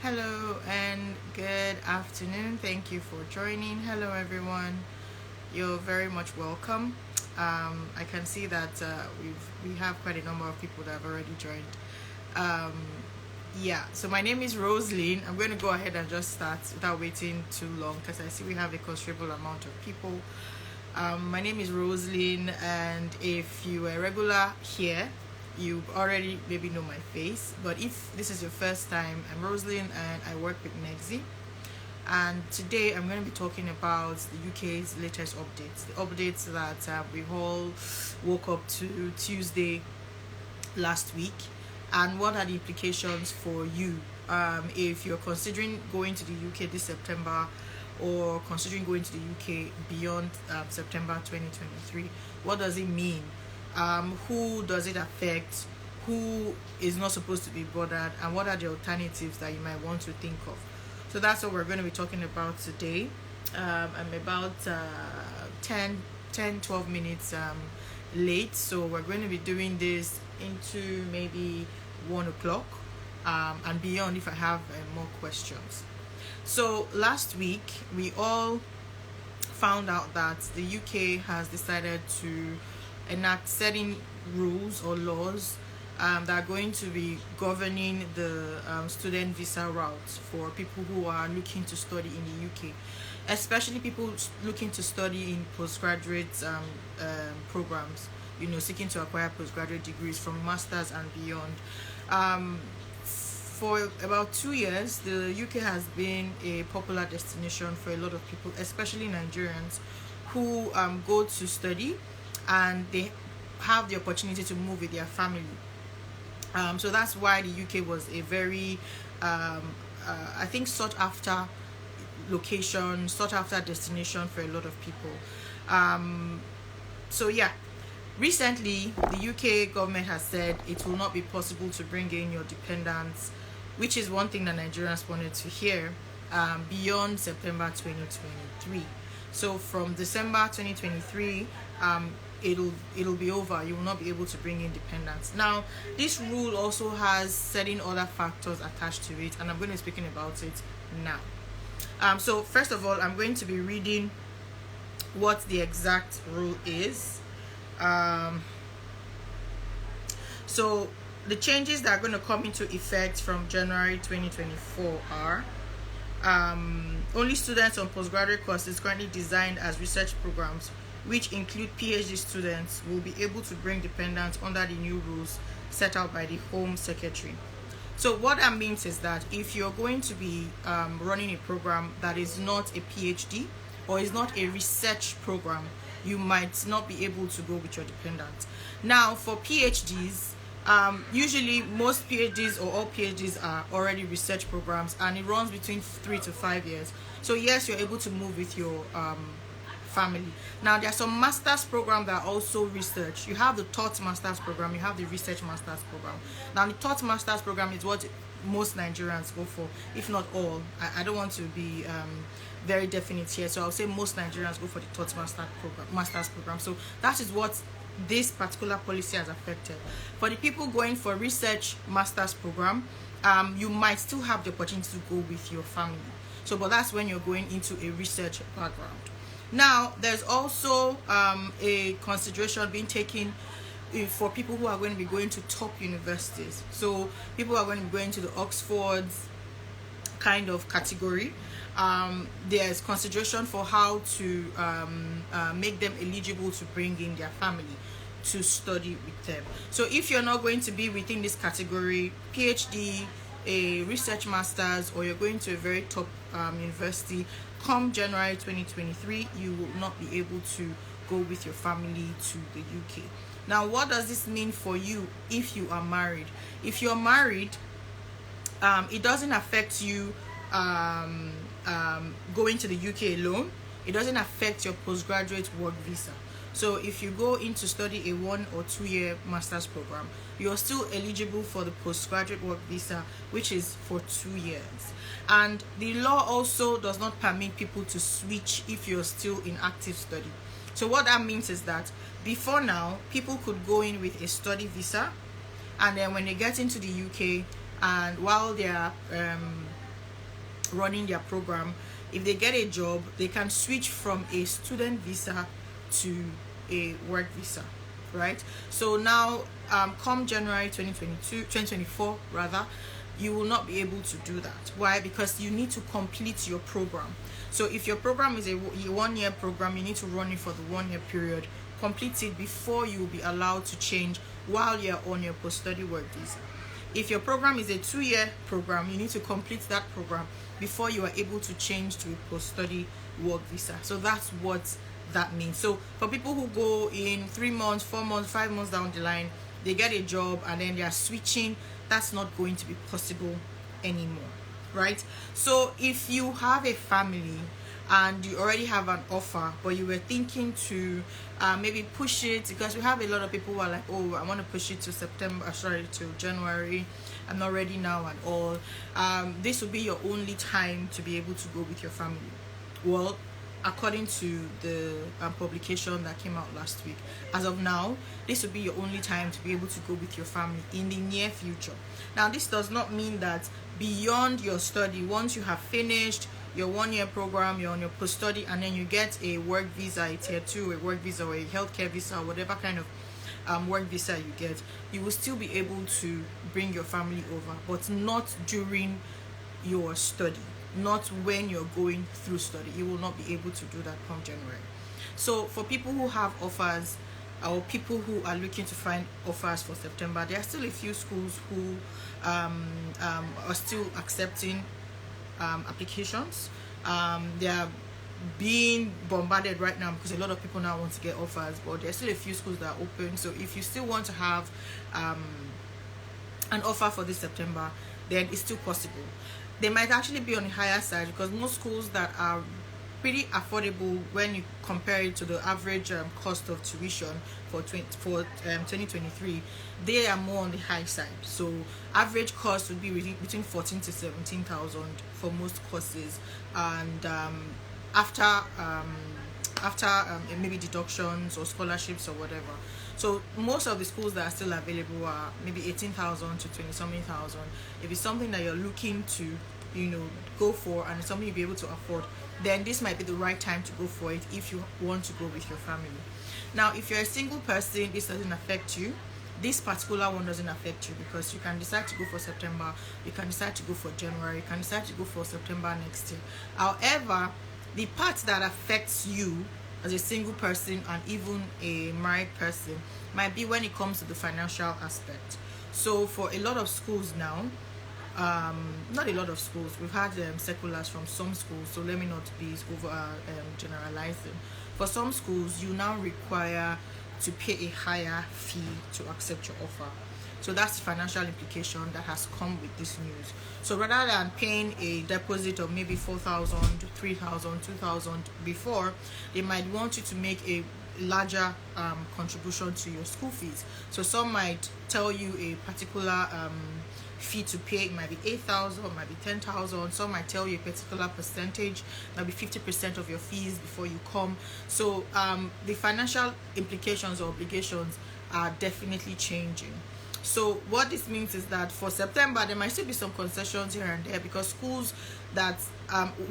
Hello and good afternoon. Thank you for joining. Hello, everyone. You're very much welcome. I can see that we have quite a number of people that have already joined. Um, so my name is Roseline. I'm going to go ahead and just start without waiting too long because I see we have a considerable amount of people. My name is Roseline, and if you are a regular here, you already maybe know my face, but if this is your first time, I'm Roseline and I work with Nexi, and today I'm going to be talking about the UK's latest updates, the updates that we all woke up to Tuesday last week, and what are the implications for you if you're considering going to the UK this September or considering going to the UK beyond September 2023. What does it mean? Who does it affect? Who is not supposed to be bothered? And what are the alternatives that you might want to think of? So that's what we're going to be talking about today. I'm about 12 minutes late, so we're going to be doing this into maybe 1 o'clock and beyond if I have more questions. So last week we all found out that the UK has decided to enact certain rules or laws that are going to be governing the student visa route for people who are looking to study in the UK, especially people looking to study in postgraduate programs, seeking to acquire postgraduate degrees from masters and beyond. For about 2 years, the UK has been a popular destination for a lot of people, especially Nigerians who go to study and they have the opportunity to move with their family. So that's why the UK was a very, I think, sought after location, sought after destination for a lot of people. Recently the UK government has said it will not be possible to bring in your dependents, which is one thing that Nigerians wanted to hear, beyond September 2023. So from December 2023, it'll be over. You will not be able to bring in dependents. Now, this rule also has certain other factors attached to it, and I'm going to be speaking about it now. So first of all, I'm going to be reading what the exact rule is. So the changes that are going to come into effect from January 2024 are only students on postgraduate courses currently designed as research programs, which include PhD students, will be able to bring dependents under the new rules set out by the Home Secretary. So what that means is that if you're going to be running a program that is not a PhD or is not a research program, you might not be able to go with your dependents. Now, for PhDs, usually most PhDs or all PhDs are already research programs, and it runs between 3 to 5 years. So yes, you're able to move with your family. Now, there are some master's programs that are also research. You have the taught master's program, you have the research master's program. Now, the taught master's program is what most Nigerians go for, if not all. I don't want to be very definite here, so I'll say most Nigerians go for the taught master's program. So that is what this particular policy has affected. For the people going for research master's program, you might still have the opportunity to go with your family. So, but that's when you're going into a research background. Now, there's also a consideration being taken for people who are going to be going to top universities. So people are going to be going to the Oxford's kind of category. There's consideration for how to make them eligible to bring in their family to study with them. So if you're not going to be within this category, PhD, a research master's, or you're going to a very top university, come January 2023, you will not be able to go with your family to the UK. Now, what does this mean for you if you are married? If you're married, it doesn't affect you going to the UK alone. It doesn't affect your postgraduate work visa. So if you go in to study a 1 or 2 year master's program, you're still eligible for the postgraduate work visa, which is for 2 years. And the law also does not permit people to switch if you're still in active study. So what that means is that before now, people could go in with a study visa, and then when they get into the UK, and while they are running their program, if they get a job, they can switch from a student visa to a work visa, right? So now, come January 2024 rather, you will not be able to do that. Why? Because you need to complete your program. So if your program is a 1-year program, you need to run it for the 1-year period, complete it before you will be allowed to change while you're on your post-study work visa. If your program is a 2-year program, you need to complete that program before you are able to change to a post-study work visa. So that's what that means. So for people who go in 3 months, 4 months, 5 months down the line, they get a job and then they are switching, that's not going to be possible anymore, right? So if you have a family and you already have an offer, but you were thinking to maybe push it, because we have a lot of people who are like, oh, I want to push it to to January, I'm not ready now and all. This will be your only time to be able to go with your family. Well, according to the publication that came out last week, as of now, this will be your only time to be able to go with your family in the near future. Now, this does not mean that beyond your study, once you have finished your 1-year program, you're on your post-study, and then you get a work visa, a tier 2, a work visa, or a healthcare visa, or whatever kind of work visa you get, you will still be able to bring your family over, but not during your study. Not when you're going through study. You will not be able to do that come January. So for people who have offers, or people who are looking to find offers for September, there are still a few schools who are still accepting applications. They are being bombarded right now because a lot of people now want to get offers, but there are still a few schools that are open. So if you still want to have an offer for this September, then it's still possible. They might actually be on the higher side, because most schools that are pretty affordable when you compare it to the average cost of tuition for 2023, they are more on the high side. So average cost would be between 14 to 17,000 for most courses, and after maybe deductions or scholarships or whatever. So most of the schools that are still available are maybe 18,000 to 20-something thousand. If it's something that you're looking to, go for, and it's something you'll be able to afford, then this might be the right time to go for it if you want to go with your family. Now, if you're a single person, this doesn't affect you. This particular one doesn't affect you, because you can decide to go for September, you can decide to go for January, you can decide to go for September next year. However, the part that affects you as a single person and even a married person might be when it comes to the financial aspect. So for a lot of schools now, not a lot of schools, we've had circulars from some schools, so let me not be over generalizing. For some schools, you now require to pay a higher fee to accept your offer. So that's the financial implication that has come with this news. So rather than paying a deposit of maybe 4,000, 3,000, 2,000 before, they might want you to make a larger contribution to your school fees. So some might tell you a particular fee to pay. It might be 8,000, it might be 10,000. Some might tell you a particular percentage, maybe 50% of your fees before you come. So the financial implications or obligations are definitely changing. So what this means is that for September, there might still be some concessions here and there, because schools that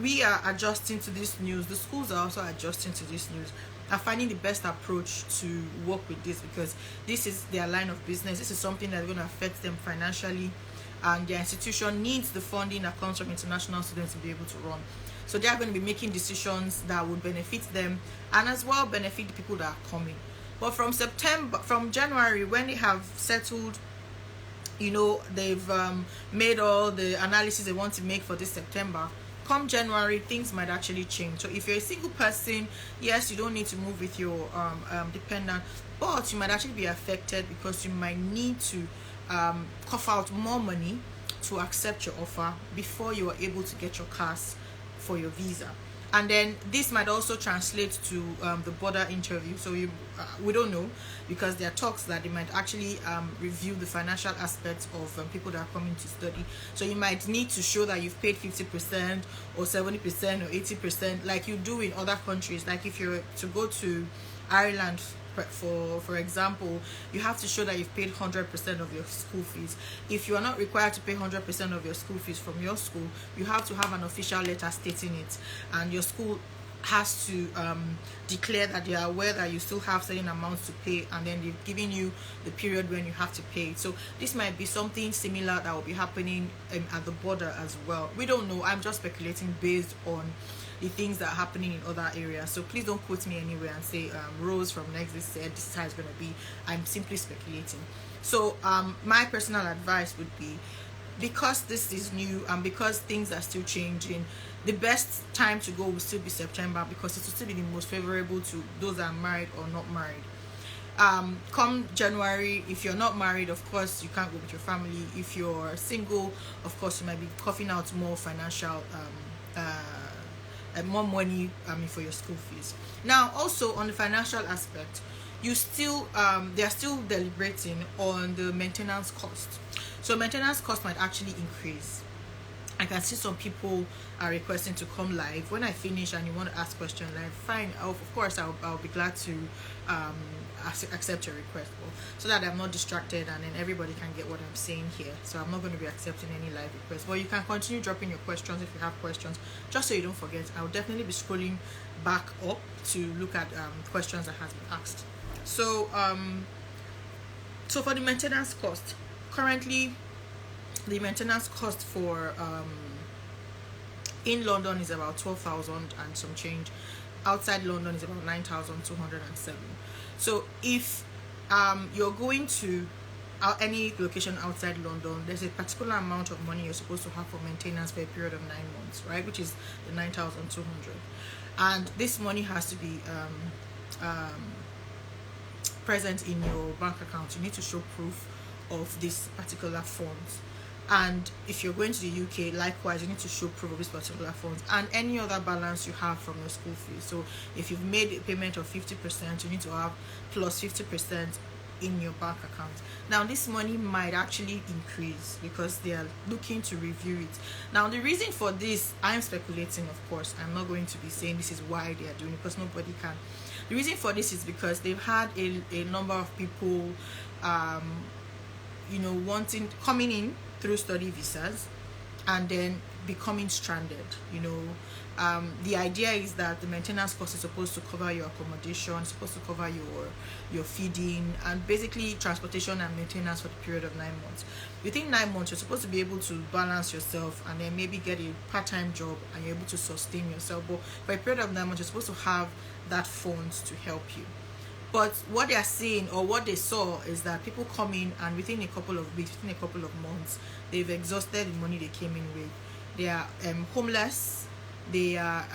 we are adjusting to this news, the schools are also adjusting to this news, are finding the best approach to work with this, because this is their line of business. This is something that's going to affect them financially, and their institution needs the funding that comes from international students to be able to run. So they are going to be making decisions that would benefit them and as well benefit the people that are coming. But from January, when they have settled, they've made all the analysis they want to make for this September, come January, things might actually change. So if you're a single person, yes, you don't need to move with your dependent, but you might actually be affected, because you might need to cough out more money to accept your offer before you are able to get your CAS for your visa. And then this might also translate to the border interview. So we don't know, because there are talks that they might actually review the financial aspects of people that are coming to study. So you might need to show that you've paid 50% or 70% or 80%, like you do in other countries. Like if you're to go to Ireland for example, you have to show that you've paid 100% of your school fees. If you are not required to pay 100% of your school fees from your school, you have to have an official letter stating it, and your school has to declare that they are aware that you still have certain amounts to pay, and then they've given you the period when you have to pay it. So this might be something similar that will be happening at the border as well. We don't know. I'm just speculating based on the things that are happening in other areas. So please don't quote me anywhere and say Rose from Nexus said this is how it's going to be. I'm simply speculating. So my personal advice would be, because this is new and because things are still changing, the best time to go will still be September, because it will still be the most favorable to those that are married or not married. Come January, if you're not married, of course you can't go with your family. If you're single, of course you might be coughing out more financial more money for your school fees. Now also on the financial aspect, you still they are still deliberating on the maintenance cost. So maintenance cost might actually increase. I can see some people are requesting to come live. When I finish and you want to ask questions live, fine. Of course, I'll be glad to accept your request, so that I'm not distracted and then everybody can get what I'm saying here. So I'm not going to be accepting any live requests. But you can continue dropping your questions if you have questions, just so you don't forget. I'll definitely be scrolling back up to look at questions that has been asked. So so for the maintenance cost, currently the maintenance cost for in London is about 12,000 and some change. Outside London is about 9,207. So if you're going to any location outside London, there's a particular amount of money you're supposed to have for maintenance for a period of 9 months, right? Which is the 9,200, and this money has to be present in your bank account. You need to show proof of this particular funds. And if you're going to the UK, likewise, you need to show proof of this particular funds and any other balance you have from your school fees. So if you've made a payment of 50%, you need to have plus 50% in your bank account. Now this money might actually increase because they are looking to review it. Now the reason for this, I'm speculating, of course. I'm not going to be saying this is why they are doing it, because nobody can. The reason for this is because they've had a number of people coming in through study visas and then becoming stranded. The idea is that the maintenance cost is supposed to cover your accommodation, supposed to cover your feeding, and basically transportation and maintenance for the period of 9 months. Within 9 months, you're supposed to be able to balance yourself and then maybe get a part-time job and you're able to sustain yourself. But for a period of 9 months, you're supposed to have that funds to help you. But what they are saying, or what they saw, is that people come in and within a couple of weeks, within a couple of months, they've exhausted the money they came in with. They are homeless. They are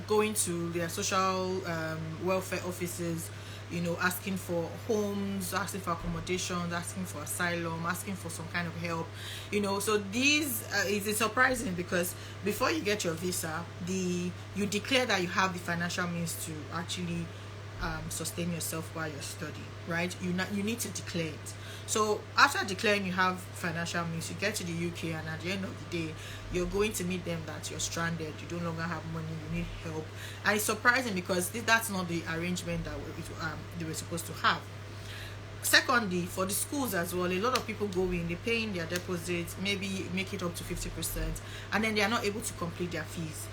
going to their social welfare offices, asking for homes, asking for accommodations, asking for asylum, asking for some kind of help. So these it's surprising because before you get your visa, you declare that you have the financial means to actually sustain yourself while you're studying, right? You need to declare it. So after declaring you have financial means, you get to the UK, and at the end of the day, you're going to meet them that you're stranded, you no longer have money, you need help. And it's surprising because that's not the arrangement that they were supposed to have. Secondly, for the schools as well, a lot of people go in, they pay in their deposits, maybe make it up to 50%, and then they are not able to complete their fees.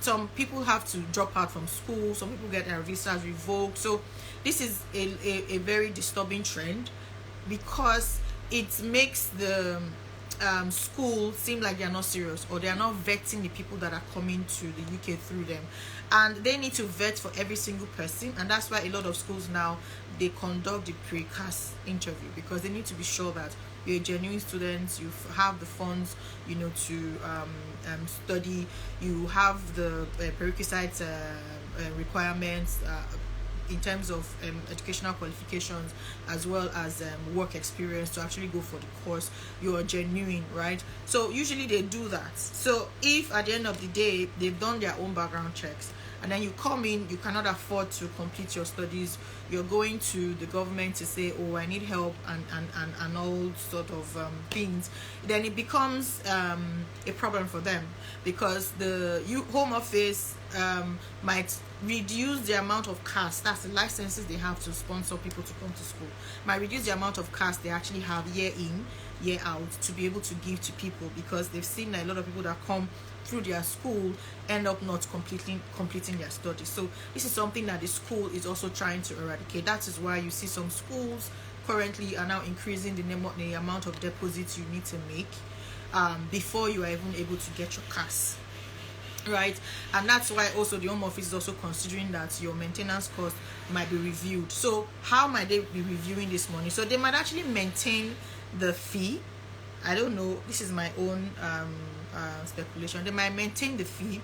Some people have to drop out from school, some people get their visas revoked. So this is a very disturbing trend, because it makes the school seem like they're not serious, or they are not vetting the people that are coming to the UK through them, and they need to vet for every single person. And that's why a lot of schools now, they conduct the pre-CAS interview, because they need to be sure that you're a genuine student, you have the funds to study, you have the prerequisite requirements in terms of educational qualifications, as well as work experience to actually go for the course. You are genuine, right? So usually they do that. So if at the end of the day they've done their own background checks, and then you come in, you cannot afford to complete your studies, you're going to the government to say, oh, I need help, and all sort of things, then it becomes a problem for them, because the Home Office might reduce the amount of cash, that's the licenses they have to sponsor people to come to school, might reduce the amount of cash they actually have year in, year out to be able to give to people, because they've seen that a lot of people that come through their school end up not completing their studies. So this is something that the school is also trying to eradicate. That is why you see some schools currently are now increasing the amount of deposits you need to make before you are even able to get your cash, right? And that's why also the Home Office is also considering that your maintenance cost might be reviewed. So how might they be reviewing this money? So they might actually maintain the fee. I don't know, this is my own speculation. They might maintain the fee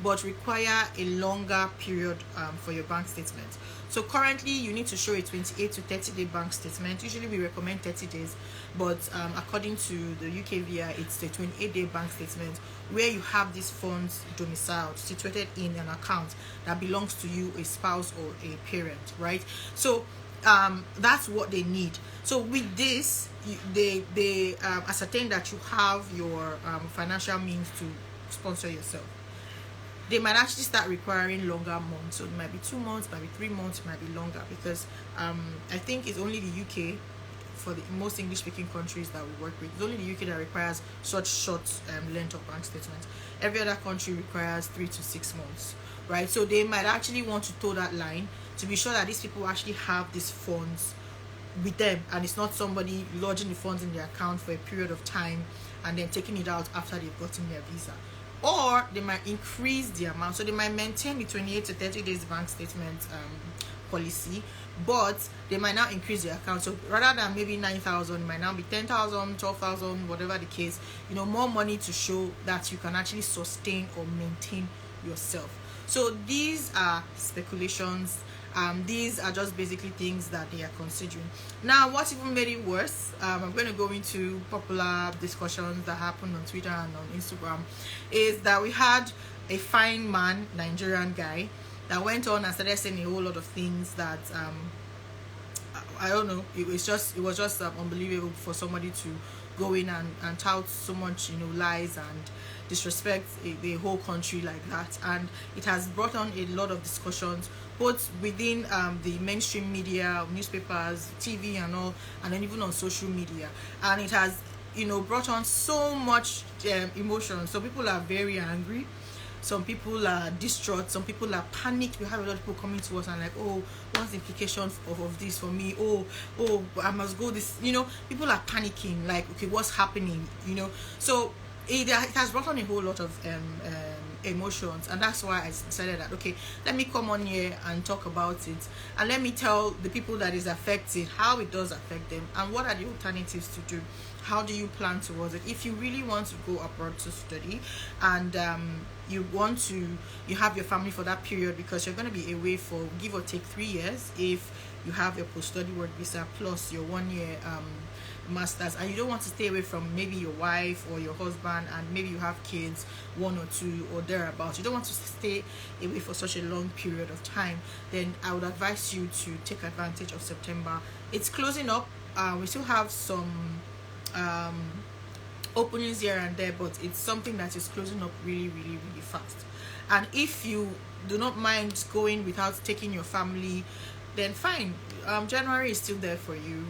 but require a longer period for your bank statement. So currently you need to show a 28 to 30 day bank statement. Usually we recommend 30 days, but according to the UK BRP, it's the 28 day bank statement where you have these funds domiciled, situated in an account that belongs to you, a spouse or a parent, right? So that's what they need. So with this, they ascertain that you have your financial means to sponsor yourself. They might actually start requiring longer months. So it might be 2 months, might be 3 months, it might be longer, because I think it's only the UK, for the most English speaking countries that we work with, it's only the UK that requires such short length of bank statements. Every other country requires 3 to 6 months, right? So they might actually want to toe that line to be sure that these people actually have these funds with them, and it's not somebody lodging the funds in their account for a period of time and then taking it out after they've gotten their visa. Or they might increase the amount. So they might maintain the 28 to 30 days bank statement policy, but they might now increase the account. So rather than maybe 9,000, it might now be 10,000, 12,000, whatever the case. More money to show that you can actually sustain or maintain yourself. So these are speculations. These are just basically things that they are considering. Now, what even made it worse, I'm going to go into popular discussions that happened on Twitter and on Instagram, is that we had a fine man, Nigerian guy, that went on and started saying a whole lot of things that I don't know, it was just unbelievable for somebody to go in and tout so much lies and disrespect the whole country like that. And it has brought on a lot of discussions, both within the mainstream media, newspapers, TV and all, and then even on social media. And it has brought on so much emotion. So people are very angry, some people are distraught, some people are panicked. We have a lot of people coming to us and like, oh, what's the implication of this for me? Oh, I must go this, people are panicking, like, okay, what's happening, So it has brought on a whole lot of emotions, and that's why I decided that, okay, let me come on here and talk about it, and let me tell the people that is affected how it does affect them, and what are the alternatives to do. How do you plan towards it? If you really want to go abroad to study, and you have your family for that period, because you're going to be away for give or take 3 years if you have your post-study work visa plus your 1 year masters, and you don't want to stay away from maybe your wife or your husband, and maybe you have kids, 1 or 2 or thereabouts, you don't want to stay away for such a long period of time, then I would advise you to take advantage of September. It's closing up. We still have some openings here and there, but it's something that is closing up really, really, really fast. And if you do not mind going without taking your family, then fine. January is still there for you.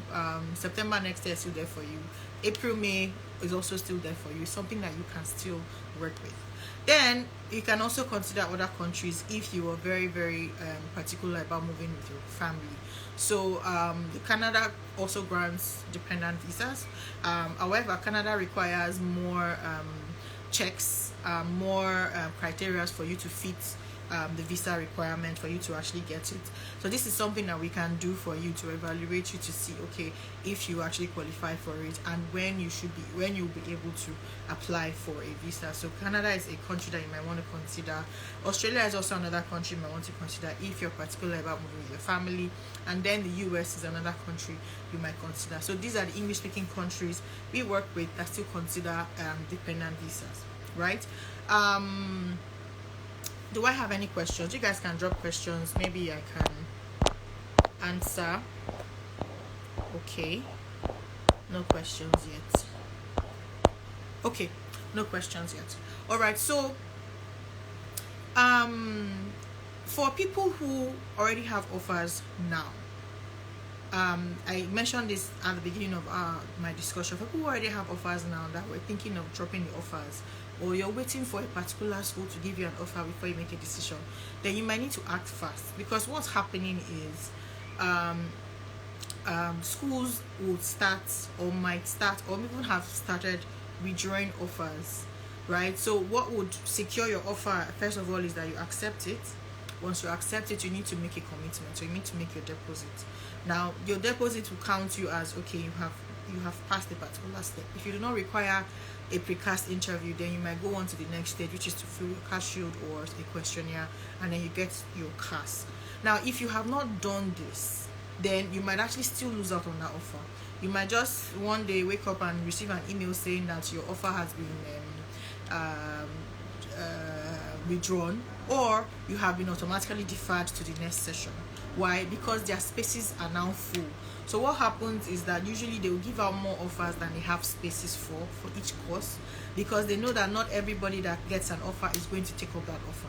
September next year is still there for you. April, May is also still there for you. It's something that you can still work with. Then you can also consider other countries if you are very, very particular about moving with your family. So Canada also grants dependent visas. However, Canada requires more checks, more criteria for you to fit the visa requirement for you to actually get it. So this is something that we can do for you to evaluate you to see, okay, if you actually qualify for it, and when you'll be able to apply for a visa. So Canada is a country that you might want to consider. Australia is also another country you might want to consider if you're particular about moving with your family. And then the US is another country you might consider. So these are the English speaking countries we work with that still consider dependent visas, right? Do I have any questions? You guys can drop questions. Maybe I can answer. Okay. No questions yet. Okay. No questions yet. All right. So, For people who already have offers now, I mentioned this at the beginning of my discussion. For people who already have offers now that were thinking of dropping the offers, or you're waiting for a particular school to give you an offer before you make a decision, then you might need to act fast, because what's happening is schools will start, or might start, or even have started withdrawing offers, right? So what would secure your offer, first of all, is that you accept it. Once you accept it, you need to make a commitment, so you need to make your deposit. Now your deposit will count you as, okay, you have passed a particular step. If you do not require a precast interview, then you might go on to the next stage, which is to fill your cash shield or a questionnaire, and then you get your CAS. Now if you have not done this, then you might actually still lose out on that offer. You might just one day wake up and receive an email saying that your offer has been withdrawn, or you have been automatically deferred to the next session. Why? Because their spaces are now full. So what happens is that usually they will give out more offers than they have spaces for each course, because they know that not everybody that gets an offer is going to take up that offer.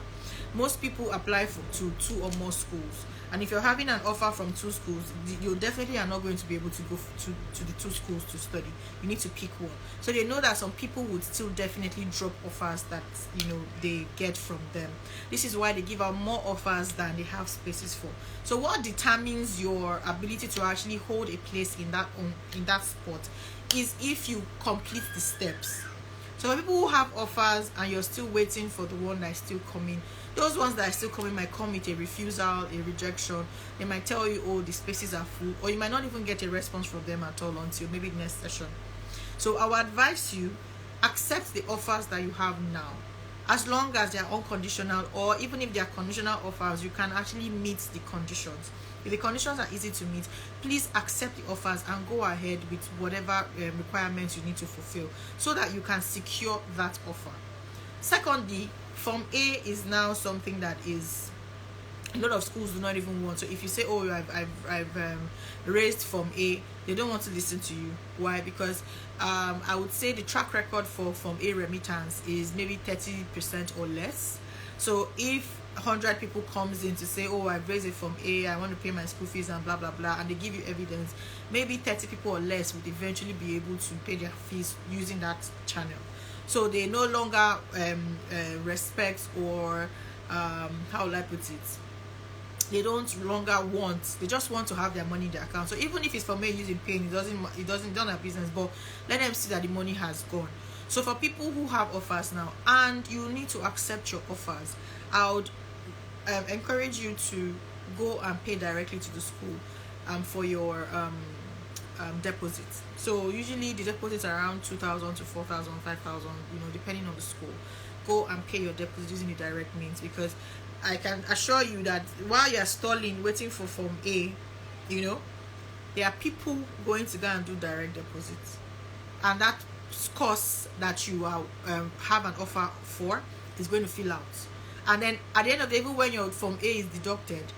Most people apply to 2 or more schools, and if you're having an offer from 2 schools, you definitely are not going to be able to go to the 2 schools to study. You need to pick one. So they know that some people would still definitely drop offers that they get from them. This is why they give out more offers than they have spaces for. So what determines your ability to actually hold a place in that spot is if you complete the steps. So for people who have offers and you're still waiting for the one that is still coming, those ones that are still coming might come with a refusal, a rejection. They might tell you, oh, the spaces are full, or you might not even get a response from them at all until maybe next session. So I would advise you, accept the offers that you have now. As long as they are unconditional, or even if they are conditional offers, you can actually meet the conditions. If the conditions are easy to meet, please accept the offers and go ahead with whatever requirements you need to fulfill, so that you can secure that offer. Secondly, Form A is now something that is a lot of schools do not even want. So if you say, oh, I've raised Form A, they don't want to listen to you. Why? Because I would say the track record for Form A remittance is maybe 30% or less. So if 100 people comes in to say, oh, I've raised a Form A, I want to pay my school fees and blah blah blah, and they give you evidence, maybe 30 people or less would eventually be able to pay their fees using that channel. So they no longer respect, or how will I put it, they don't longer want, they just want to have their money in their account. So even if it's for me using pain, it doesn't have business, but let them see that the money has gone. So for people who have offers now, and you need to accept your offers, I would encourage you to go and pay directly to the school for your deposits. So usually the deposits are around 2,000 to 4,000, 5,000, depending on the school. Go and pay your deposit using the direct means, because I can assure you that while you're stalling waiting for Form A, there are people going to go and do direct deposits, and that course that you are have an offer for is going to fill out. And then at the end of the day, even when your Form A is deducted,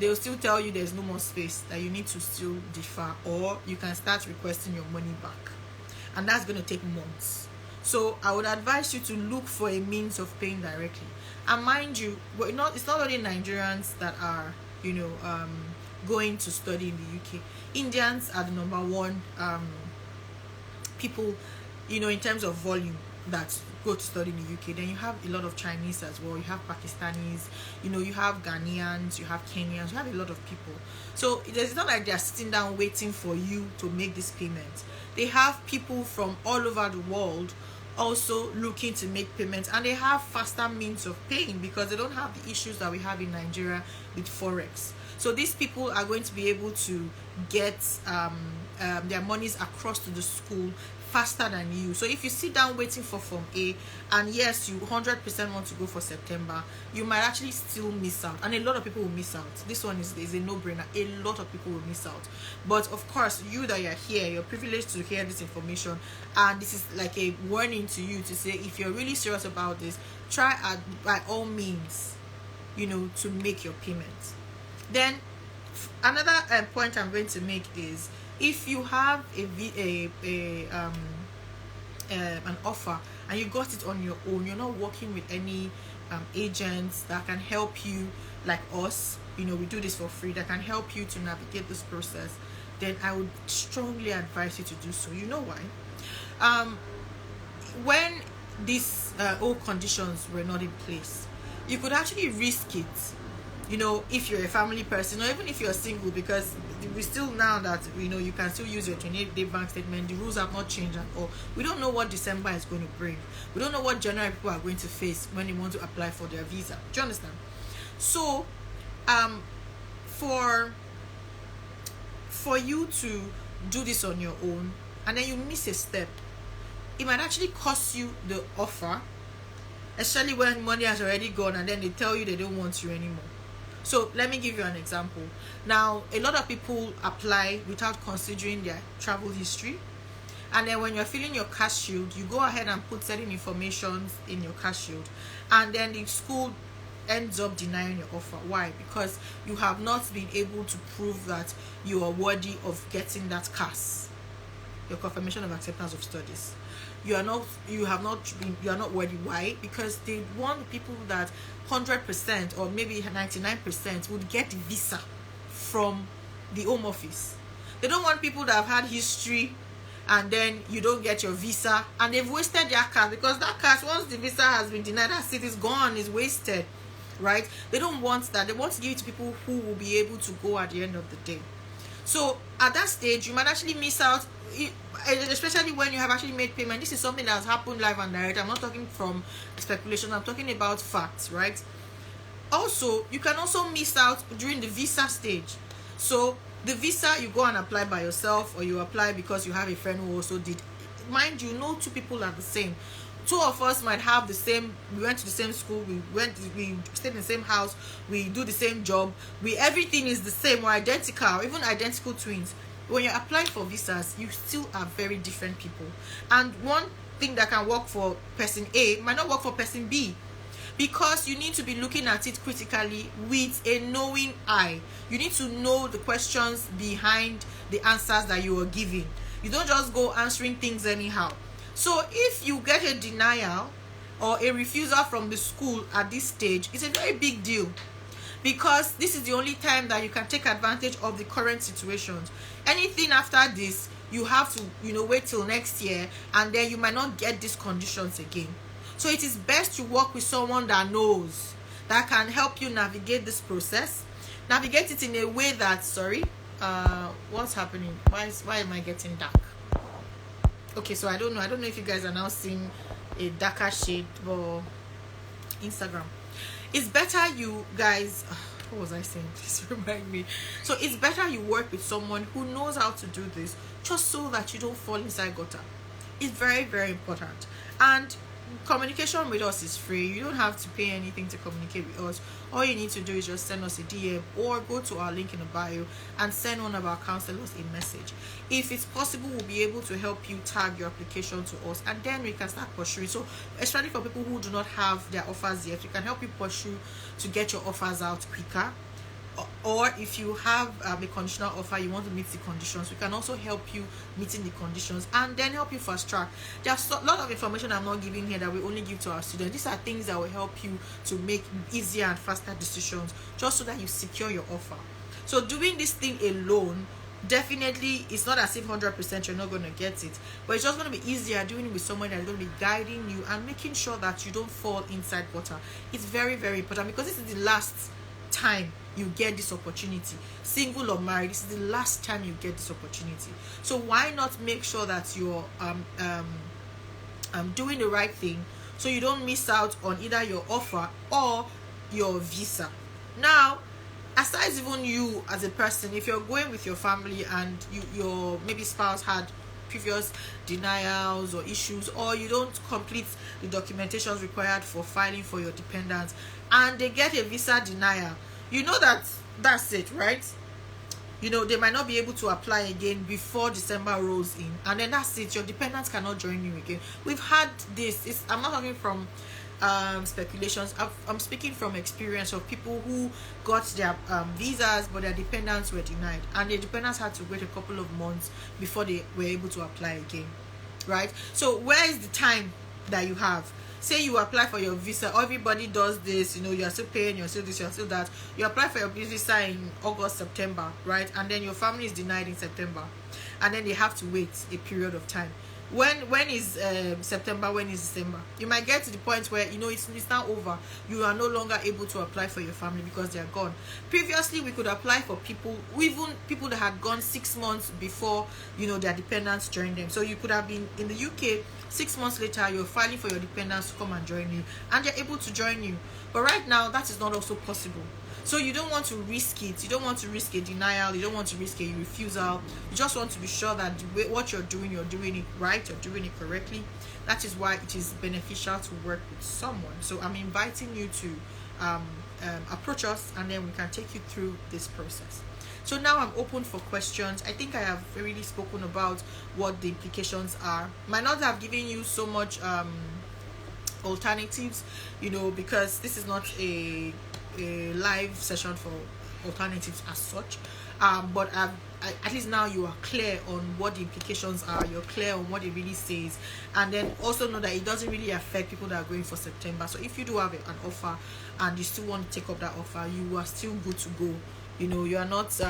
they will still tell you there's no more space, that you need to still defer, or you can start requesting your money back, and that's going to take months. So I would advise you to look for a means of paying directly. And mind you, it's not only Nigerians that are going to study in the UK. Indians are the number one people in terms of volume that go to study in the UK. Then you have a lot of Chinese as well, you have Pakistanis, you have Ghanaians, you have Kenyans, you have a lot of people. So it's not like they're sitting down waiting for you to make this payment. They have people from all over the world also looking to make payments, and they have faster means of paying because they don't have the issues that we have in Nigeria with Forex. So these people are going to be able to get their monies across to the school faster than you. So if you sit down waiting for Form A, and yes, you 100% want to go for September, you might actually still miss out, and a lot of people will miss out. This one is a no-brainer. A lot of people will miss out. But of course, you that you're here, you're privileged to hear this information, and this is like a warning to you to say, if you're really serious about this, try by all means to make your payments. Then another point I'm going to make is, if you have an offer and you got it on your own, you're not working with any agents that can help you, like us, we do this for free, that can help you to navigate this process, then I would strongly advise you to do so. You know why? When these old conditions were not in place, you could actually risk it, if you're a family person, or even if you're single, because we still, now that you can still use your 28-day bank statement, the rules have not changed at all. We don't know what December is going to bring. We don't know what January people are going to face when they want to apply for their visa. Do you understand? So for you to do this on your own and then you miss a step, it might actually cost you the offer, especially when money has already gone and then they tell you they don't want you anymore. So let me give you an example. Now, a lot of people apply without considering their travel history, and then when you're filling your cash shield, you go ahead and put certain information in your cash shield, and then the school ends up denying your offer. Why? Because you have not been able to prove that you are worthy of getting that CAS, your confirmation of acceptance of studies. You are not worthy. Why? Because they want people that 100% or maybe 99% would get the visa from the Home Office. They don't want people that have had history and then you don't get your visa and they've wasted their CAS, because that CAS, once the visa has been denied, that seat is gone, is wasted, right? They don't want that. They want to give it to people who will be able to go at the end of the day. So at that stage, you might actually miss out, especially when you have actually made payment. This is something that has happened live and direct. I'm not talking from speculation, I'm talking about facts, right? Also, you can also miss out during the visa stage. So the visa, you go and apply by yourself, or you apply because you have a friend who also did. Mind you, no two people are the same. Two of us might have the same, we went to the same school, we stayed in the same house, we do the same job, everything is the same, we're identical, even identical twins. When you're applying for visas, you still are very different people, and one thing that can work for person A might not work for person B, because you need to be looking at it critically with a knowing eye. You need to know the questions behind the answers that you are giving. You don't just go answering things anyhow. So if you get a denial or a refusal from the school at this stage, it's a very big deal, because this is the only time that you can take advantage of the current situations. Anything after this, you have to wait till next year, and then you might not get these conditions again. So it is best to work with someone that knows, that can help you navigate this process, navigate it in a way that, what's happening? Why am I getting dark? Okay, so I don't know if you guys are now seeing a darker shade for Instagram. It's better you guys, what was I saying? Please remind me. So it's better you work with someone who knows how to do this, just so that you don't fall inside gutter. It's very, very important. And communication with us is free. You don't have to pay anything to communicate with us. All you need to do is just send us a DM or go to our link in the bio and send one of our counselors a message. If it's possible, we'll be able to help you tag your application to us, and then we can start pursuing. So especially for people who do not have their offers yet, we can help you pursue to get your offers out quicker. Or if you have a conditional offer, you want to meet the conditions, we can also help you meeting the conditions and then help you fast track. There's a lot of information I'm not giving here that we only give to our students. These are things that will help you to make easier and faster decisions, just so that you secure your offer. So doing this thing alone, definitely, it's not as if 100% you're not going to get it, but it's just going to be easier doing it with someone that's going to be guiding you and making sure that you don't fall inside water. It's very, very important, because this is the last time you get this opportunity. Single or married, this is the last time you get this opportunity. So why not make sure that you're doing the right thing, so you don't miss out on either your offer or your visa. Now, aside even you as a person, if you're going with your family and your maybe spouse had previous denials or issues, or you don't complete the documentations required for filing for your dependents, and they get a visa denial, that's it, right? They might not be able to apply again before December rolls in, and then that's it. Your dependents cannot join you again. We've had this. I'm not talking from speculations. I'm speaking from experience of people who got their visas, but their dependents were denied, and their dependents had to wait a couple of months before they were able to apply again, right? So where is the time that you have? say you apply for your visa, everybody does this, you know, you're still paying, you're still this, you're still that. You apply for your visa in August, September, right? And then your family is denied in September, and then they have to wait a period of time. When is September, when is December, you might get to the point where, you know, it's now over. You are no longer able to apply for your family because they are gone. Previously, we could apply for people, even people that had gone 6 months before, you know, their dependents joined them. So you could have been in the UK, 6 months later you're filing for your dependents to come and join you, and they're able to join you. But right now, that is not also possible. So you don't want to risk it. You don't want to risk a denial. You don't want to risk a refusal. You just want to be sure that what you're doing it right, you're doing it correctly. That is why it is beneficial to work with someone. So I'm inviting you to approach us, and then we can take you through this process. So now I'm open for questions. I think I have really spoken about what the implications are. Might not have given you so much alternatives, you know, because this is not a live session for alternatives as such, but at least now you are clear on what the implications are. You're clear on what it really says, and then also know that it doesn't really affect people that are going for September. So if you do have an offer and you still want to take up that offer, you are still good to go. You know, you're not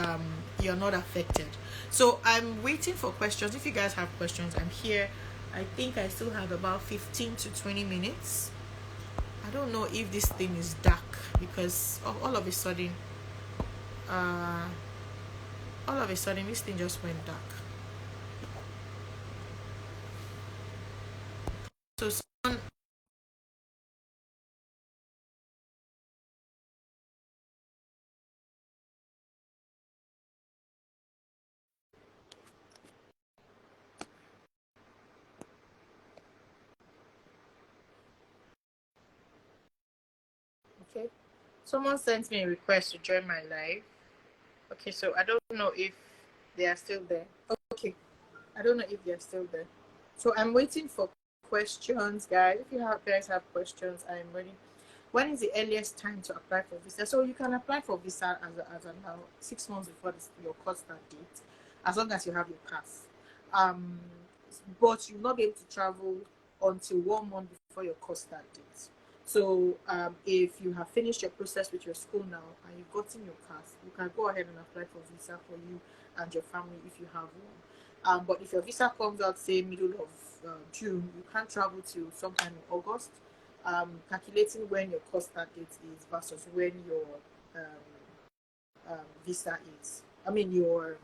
affected. So I'm waiting for questions. If you guys have questions, I'm here. I think I still have about 15 to 20 minutes. I don't know if this thing is dark because all of a sudden this thing just went dark. So someone, okay, someone sent me a request to join my live. Okay, so I don't know if they are still there. Okay, I don't know if they're still there. So I'm waiting for questions, guys. If you guys have questions, I'm ready. When is the earliest time to apply for visa? So you can apply for visa as of now, 6 months before your court start date, as long as you have your pass. Um, but you'll not be able to travel until 1 month before your court start date. So if you have finished your process with your school now and you've gotten your pass, you can go ahead and apply for visa for you and your family if you have one. But if your visa comes out, say middle of June, you can't travel till sometime in August. Calculating when your course start date is versus when your visa is. I mean, your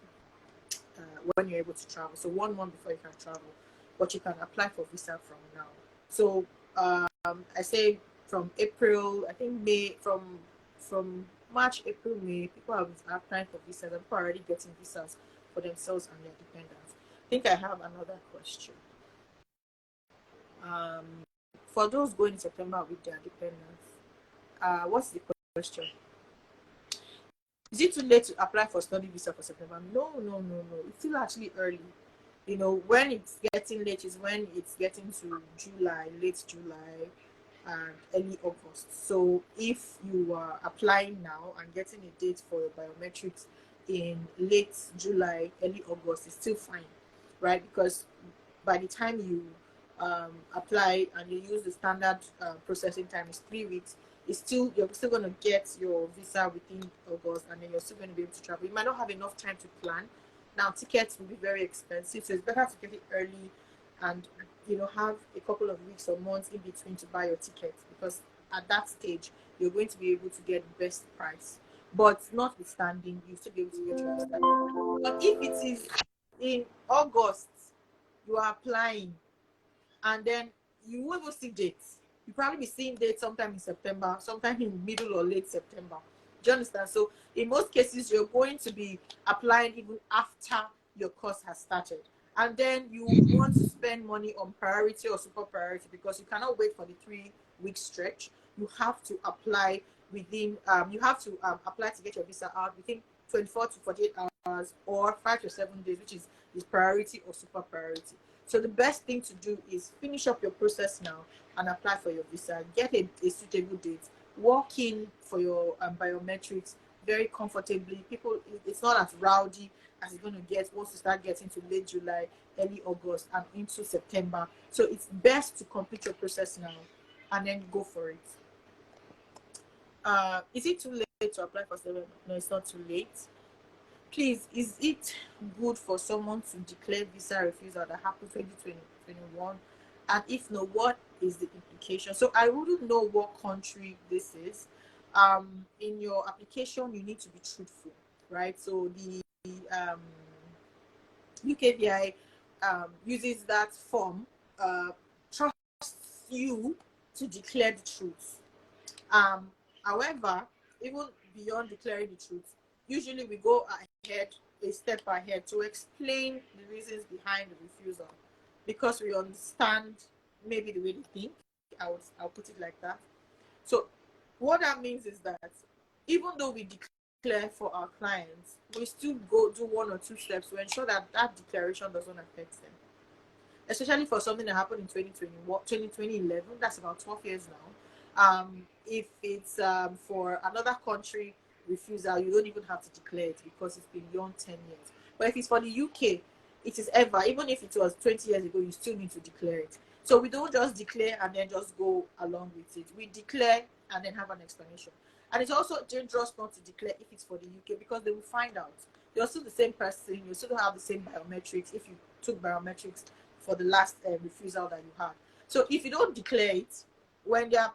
when you're able to travel. So 1 month before you can travel, but you can apply for visa from now. So I say from April, I think May, from March, April, May, people have applying for visas and people are already getting visas for themselves and their dependents. I think I have another question. Um, for those going in September with their dependents, what's the question? Is it too late to apply for study visa for September? No, no, no, no. It's still actually early. You know, when it's getting late is when it's getting to July, late July, and early August. So if you are applying now and getting a date for your biometrics in late July, early August, it's still fine, right? Because by the time you apply and you use the standard processing time is 3 weeks, you're still going to get your visa within August, and then you're still going to be able to travel. You might not have enough time to plan. Now tickets will be very expensive, so it's better to get it early and have a couple of weeks or months in between to buy your tickets, because at that stage you're going to be able to get the best price. But notwithstanding, you still be able to get your visa. But if it is in August you are applying, and then you won't even see dates. You probably be seeing dates sometime in September, sometime in middle or late September. Do you understand? So in most cases, you're going to be applying even after your course has started. And then you want to spend money on priority or super priority, because you cannot wait for the 3 week stretch. You have to apply within, apply to get your visa out within 24 to 48 hours or 5 to 7 days, which is priority or super priority. So the best thing to do is finish up your process now and apply for your visa. Get a suitable date. Walk in for your biometrics very comfortably. It's not as rowdy as it's going to get once you start getting to late July, early August, and into September. So it's best to complete your process now and then go for it. Is it too late to apply for 7? No, it's not too late. Please, is it good for someone to declare visa refusal that happened 2021? And if no, what is the implication? So I wouldn't know what country this is. In your application, you need to be truthful, right? So the UKBI uses that form, trusts you to declare the truth. However, even beyond declaring the truth, usually we go ahead, a step ahead, to explain the reasons behind the refusal, because we understand maybe the way they think. I'll put it like that. So what that means is that even though we declare for our clients, we still go do 1 or 2 steps to ensure that that declaration doesn't affect them, especially for something that happened in 2011. That's about 12 years now. If it's for another country refusal, you don't even have to declare it because it's been beyond 10 years. But if it's for the UK, it is ever, even if it was 20 years ago, you still need to declare it. So we don't just declare and then just go along with it. We declare and then have an explanation. And it's also dangerous not to declare if it's for the UK, because they will find out. You're still the same person, you still have the same biometrics if you took biometrics for the last refusal that you had. So if you don't declare it, when they're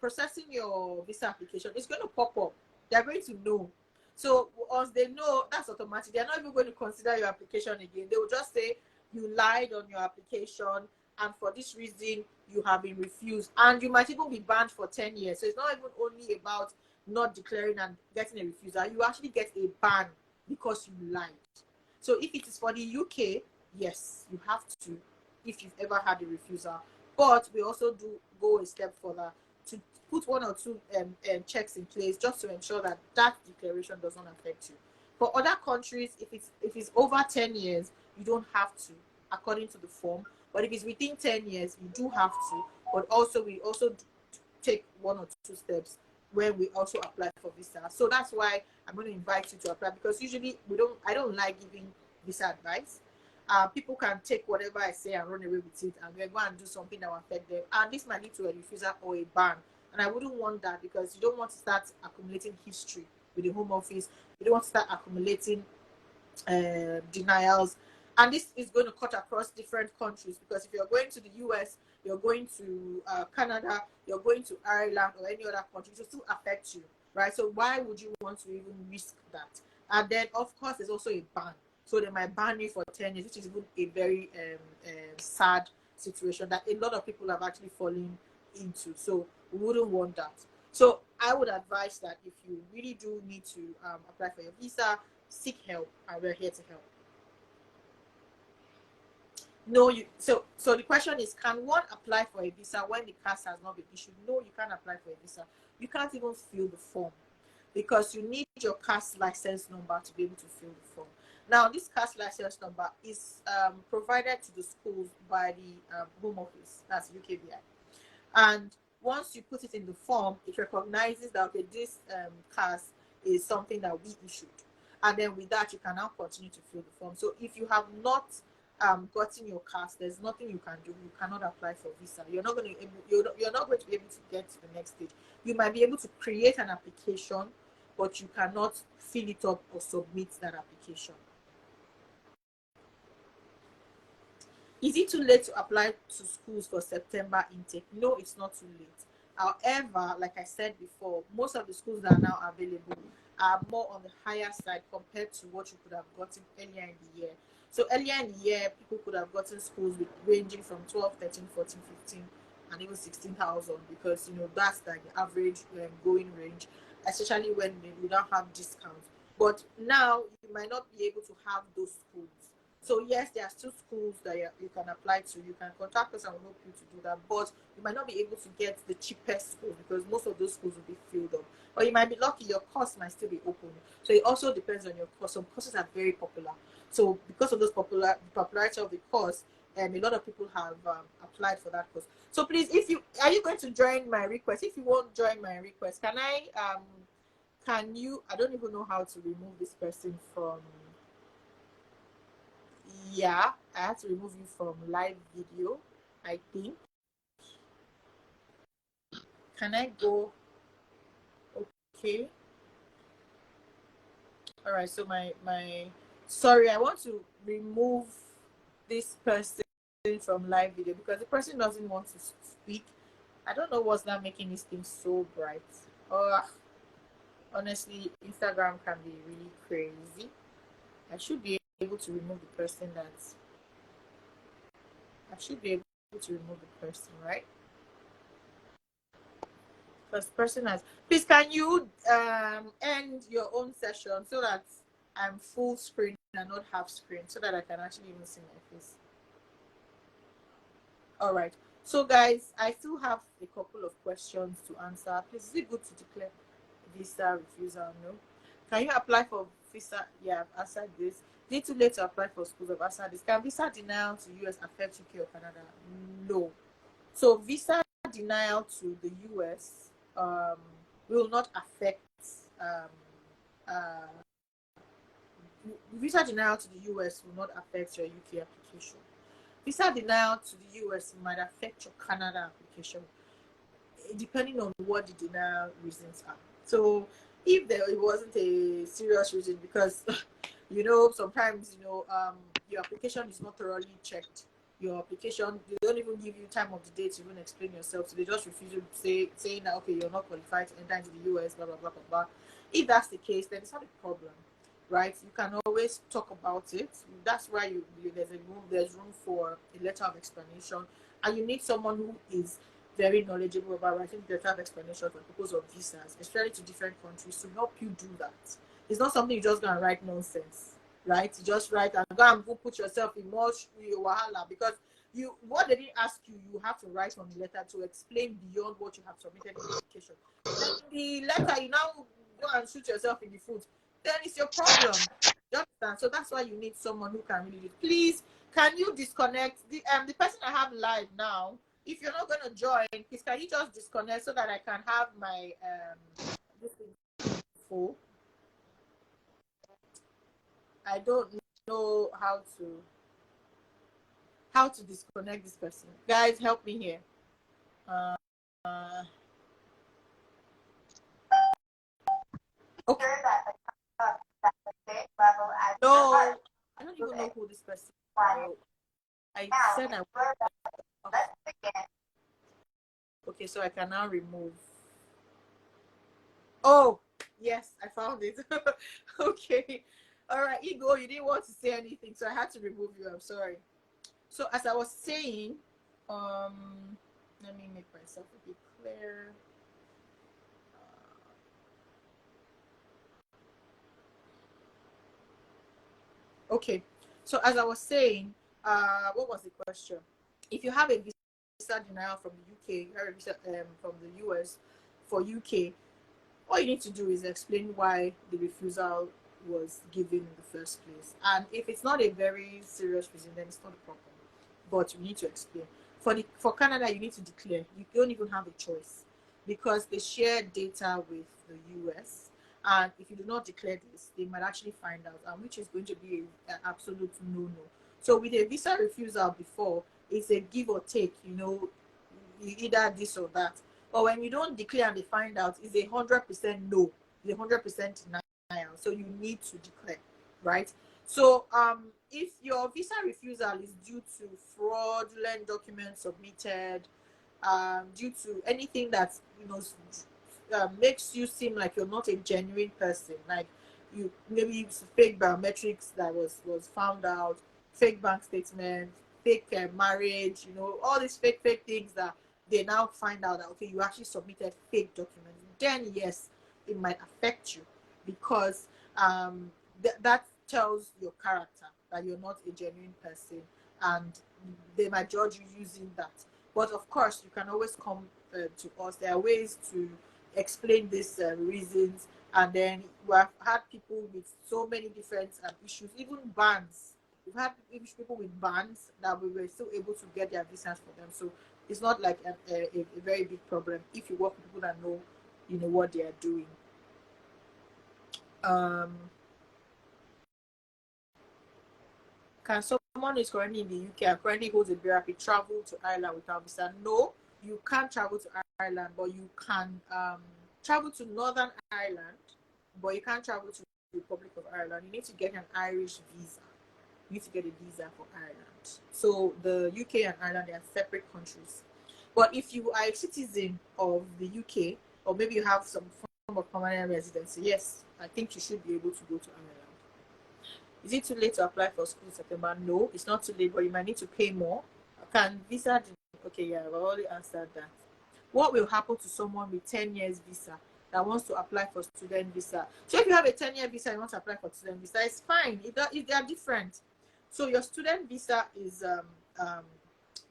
processing your visa application, it's going to pop up. They're going to know. So once they know, that's automatic. They're not even going to consider your application again. They will just say you lied on your application, and for this reason you have been refused, and you might even be banned for 10 years. So it's not even only about not declaring and getting a refusal. You actually get a ban because you lied. So if it is for the UK, yes, you have to, if you've ever had a refusal. But we also do go a step further to put 1 or 2 checks in place just to ensure that that declaration does not affect you. For other countries, if it's over 10 years, you don't have to, according to the form. But if it's within 10 years, you do have to. But also, we also take 1 or 2 steps when we also apply for visa. So that's why I'm going to invite you to apply, because usually I don't like giving visa advice. People can take whatever I say and run away with it, and we're going to do something that will affect them. And this might lead to a refusal or a ban. And I wouldn't want that, because you don't want to start accumulating history with the Home Office. You don't want to start accumulating denials. And this is going to cut across different countries, because if you're going to the US, you're going to Canada, you're going to Ireland or any other country, it will still affect you, right? So why would you want to even risk that? And then, of course, there's also a ban. So they might ban you for 10 years, which is even a very sad situation that a lot of people have actually fallen into. So we wouldn't want that. So I would advise that if you really do need to apply for your visa, seek help, and we're here to help. No, so the question is, can one apply for a visa when the CAS has not been issued? No, you can't apply for a visa. You can't even fill the form, because you need your CAS license number to be able to fill the form. Now, this CAS license number is provided to the schools by the Home Office, that's UKBI. And once you put it in the form, it recognizes that, okay, this CAS is something that we issued. And then with that, you can now continue to fill the form. So if you have not gotten your CAS, there's nothing you can do. You cannot apply for visa. You're not going to be able to get to the next stage. You might be able to create an application, but you cannot fill it up or submit that application. Is it too late to apply to schools for September intake? No, it's not too late. However, like I said before, most of the schools that are now available are more on the higher side compared to what you could have gotten earlier in the year. So earlier in the year, people could have gotten schools ranging from 12, 13, 14, 15, and even 16,000, because that's like the average going range, especially when we don't have discounts. But now you might not be able to have those schools. So yes, there are still schools that you can apply to. You can contact us and we'll help you to do that. But you might not be able to get the cheapest schools, because most of those schools will be filled up. Or you might be lucky, your course might still be open. So it also depends on your course. Some courses are very popular. So because of those popularity of the course, a lot of people have applied for that course. So please, are you going to join my request? If you won't join my request, can you, I don't even know how to remove this person from, yeah, I have to remove you from live video, I think. Can I go? Okay. All right. So my sorry, I want to remove this person from live video because the person doesn't want to speak. I don't know what's not making this thing so bright. Oh, honestly, Instagram can be really crazy. I should be able to remove the person that's. I should be able to remove the person, right? Because the person has. Please, can you end your own session so that I'm full screen and not half screen, so that I can actually even see my face. All right. So, guys, I still have a couple of questions to answer. Please, is it good to declare visa refusal? No. Can you apply for visa? Yeah, I've answered this. Is it too late to apply for schools? I've answered this. Can visa denial to US affect UK or Canada? No. So, visa denial to the US will not affect um, uh, visa denial to the US will not affect your UK application. Visa denial to the US might affect your Canada application, depending on what the denial reasons are. So if it wasn't a serious reason, because sometimes your application is not thoroughly checked. Your application, they don't even give you time of the day to even explain yourself. So they just refuse to saying that okay, you're not qualified to enter into the US, blah blah blah blah blah. If that's the case, then it's not a problem, right? You can always talk about it. That's why there's room for a letter of explanation, and you need someone who is very knowledgeable about writing letter of explanation for purpose of visas, especially to different countries, to help you do that. It's not something you just gonna write nonsense, right? You just write and go put yourself in more wahala, because what they didn't ask you, you have to write on the letter to explain beyond what you have submitted in the application. Then the letter, you now go and shoot yourself in the foot, then it's your problem. You understand? So that's why you need someone who can really do it. Please, can you disconnect the person I have live now? If you're not gonna join, please can you just disconnect so that I can have my this thing full? I don't know how to disconnect this person. Guys, help me here. Uh, okay. No, I don't even know who this person is. I said I okay, so I can now remove. Oh, yes, I found it. Okay. All right, Ego, you didn't want to say anything, so I had to remove you. I'm sorry. So as I was saying, let me make myself a bit clear. Okay. So as I was saying, what was the question? If you have a visa denial from the UK, or a visa from the US for UK, all you need to do is explain why the refusal was given in the first place. And if it's not a very serious reason, then it's not a problem. But you need to explain. For Canada, you need to declare. You don't even have a choice, because they share data with the US. And if you do not declare this, they might actually find out, which is going to be an absolute no-no. So with a visa refusal before, it's a give or take, either this or that. But when you don't declare and they find out, it's 100% no, it's 100% denial. So you need to declare, right? So if your visa refusal is due to fraudulent documents submitted, due to anything that makes you seem like you're not a genuine person, like you maybe it's fake biometrics that was found out, fake bank statements, fake marriage, all these fake things that they now find out that okay, you actually submitted fake documents, then yes, it might affect you, because that tells your character that you're not a genuine person, and they might judge you using that. But of course, you can always come to us. There are ways to explain these reasons, and then we have had people with so many different issues, even bans. We've had people with bans that we were still able to get their visas for them. So it's not like a very big problem if you work with people that know, what they are doing. Can someone who is currently in the UK and currently holds a BRP travel to Ireland without visa? No, you can't travel to Ireland, but you can travel to Northern Ireland, but you can't travel to the Republic of Ireland. You need to get an Irish visa. You need to get a visa for Ireland. So the UK and Ireland, they are separate countries. But if you are a citizen of the UK, or maybe you have some form of permanent residency, yes, I think you should be able to go to Ireland. Is it too late to apply for school in September? No, it's not too late, but you might need to pay more. Can visa? Okay, yeah, I've already answered that. What will happen to someone with 10 years visa that wants to apply for student visa? So if you have a 10-year visa and you want to apply for student visa, it's fine. They are different. So your student visa is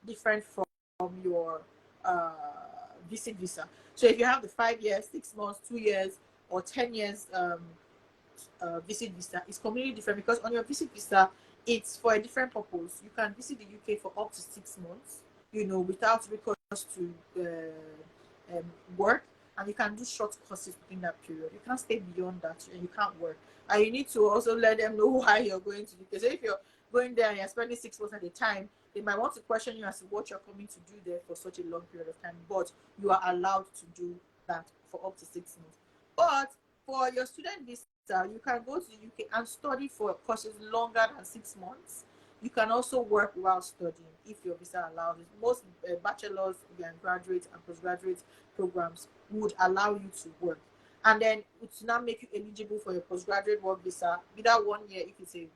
different from your visit visa. So if you have the 5 years, 6 months, 2 years, or 10 years visit visa, it's completely different, because on your visit visa, it's for a different purpose. You can visit the UK for up to 6 months, without recourse to work, and you can do short courses within that period. You can't stay beyond that, and you can't work. And you need to also let them know why you're going to UK. So if you're going there and you're spending 6 months at a time, they might want to question you as to what you're coming to do there for such a long period of time. But you are allowed to do that for up to 6 months. But for your student visa, you can go to the UK and study for courses longer than 6 months. You can also work while studying if your visa allows it. Most bachelor's and graduate and postgraduate programs would allow you to work. And then it will now make you eligible for your postgraduate work visa, either 1 year if it's a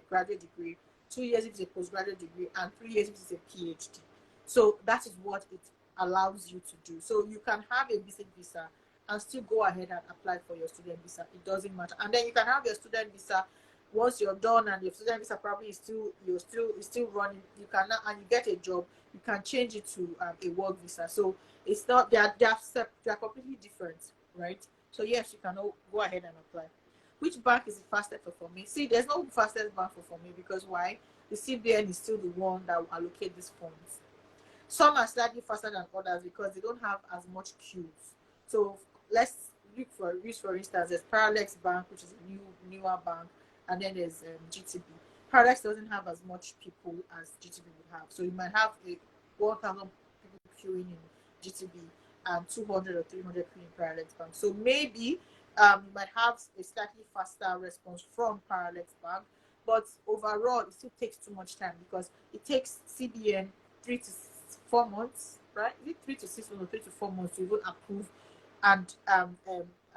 graduate degree, 2 years if it's a postgraduate degree, and 3 years if it's a PhD. So that is what it allows you to do. So you can have a visit visa and still go ahead and apply for your student visa. It doesn't matter. And then you can have your student visa once you're done, and your student visa probably is still running. You can now, and you get a job, you can change it to a work visa. So it's not they are completely different, right? So yes, you can go ahead and apply. Which bank is the fastest for me? See, there's no fastest bank for me, because why? The CBN is still the one that will allocate these funds. Some are slightly faster than others because they don't have as much queues. So let's use for instance, there's Parallax Bank, which is a newer bank, and then there's GTB. Parallax doesn't have as much people as GTB would have, so you might have a 1,000 people queuing in GTB and 200 or 300 queuing in Parallax Bank. So maybe you might have a slightly faster response from Parallax Bank, but overall it still takes too much time, because it takes CBN 3 to 4 months, right? Is it 3 to 6 months or 3 to 4 months to even approve and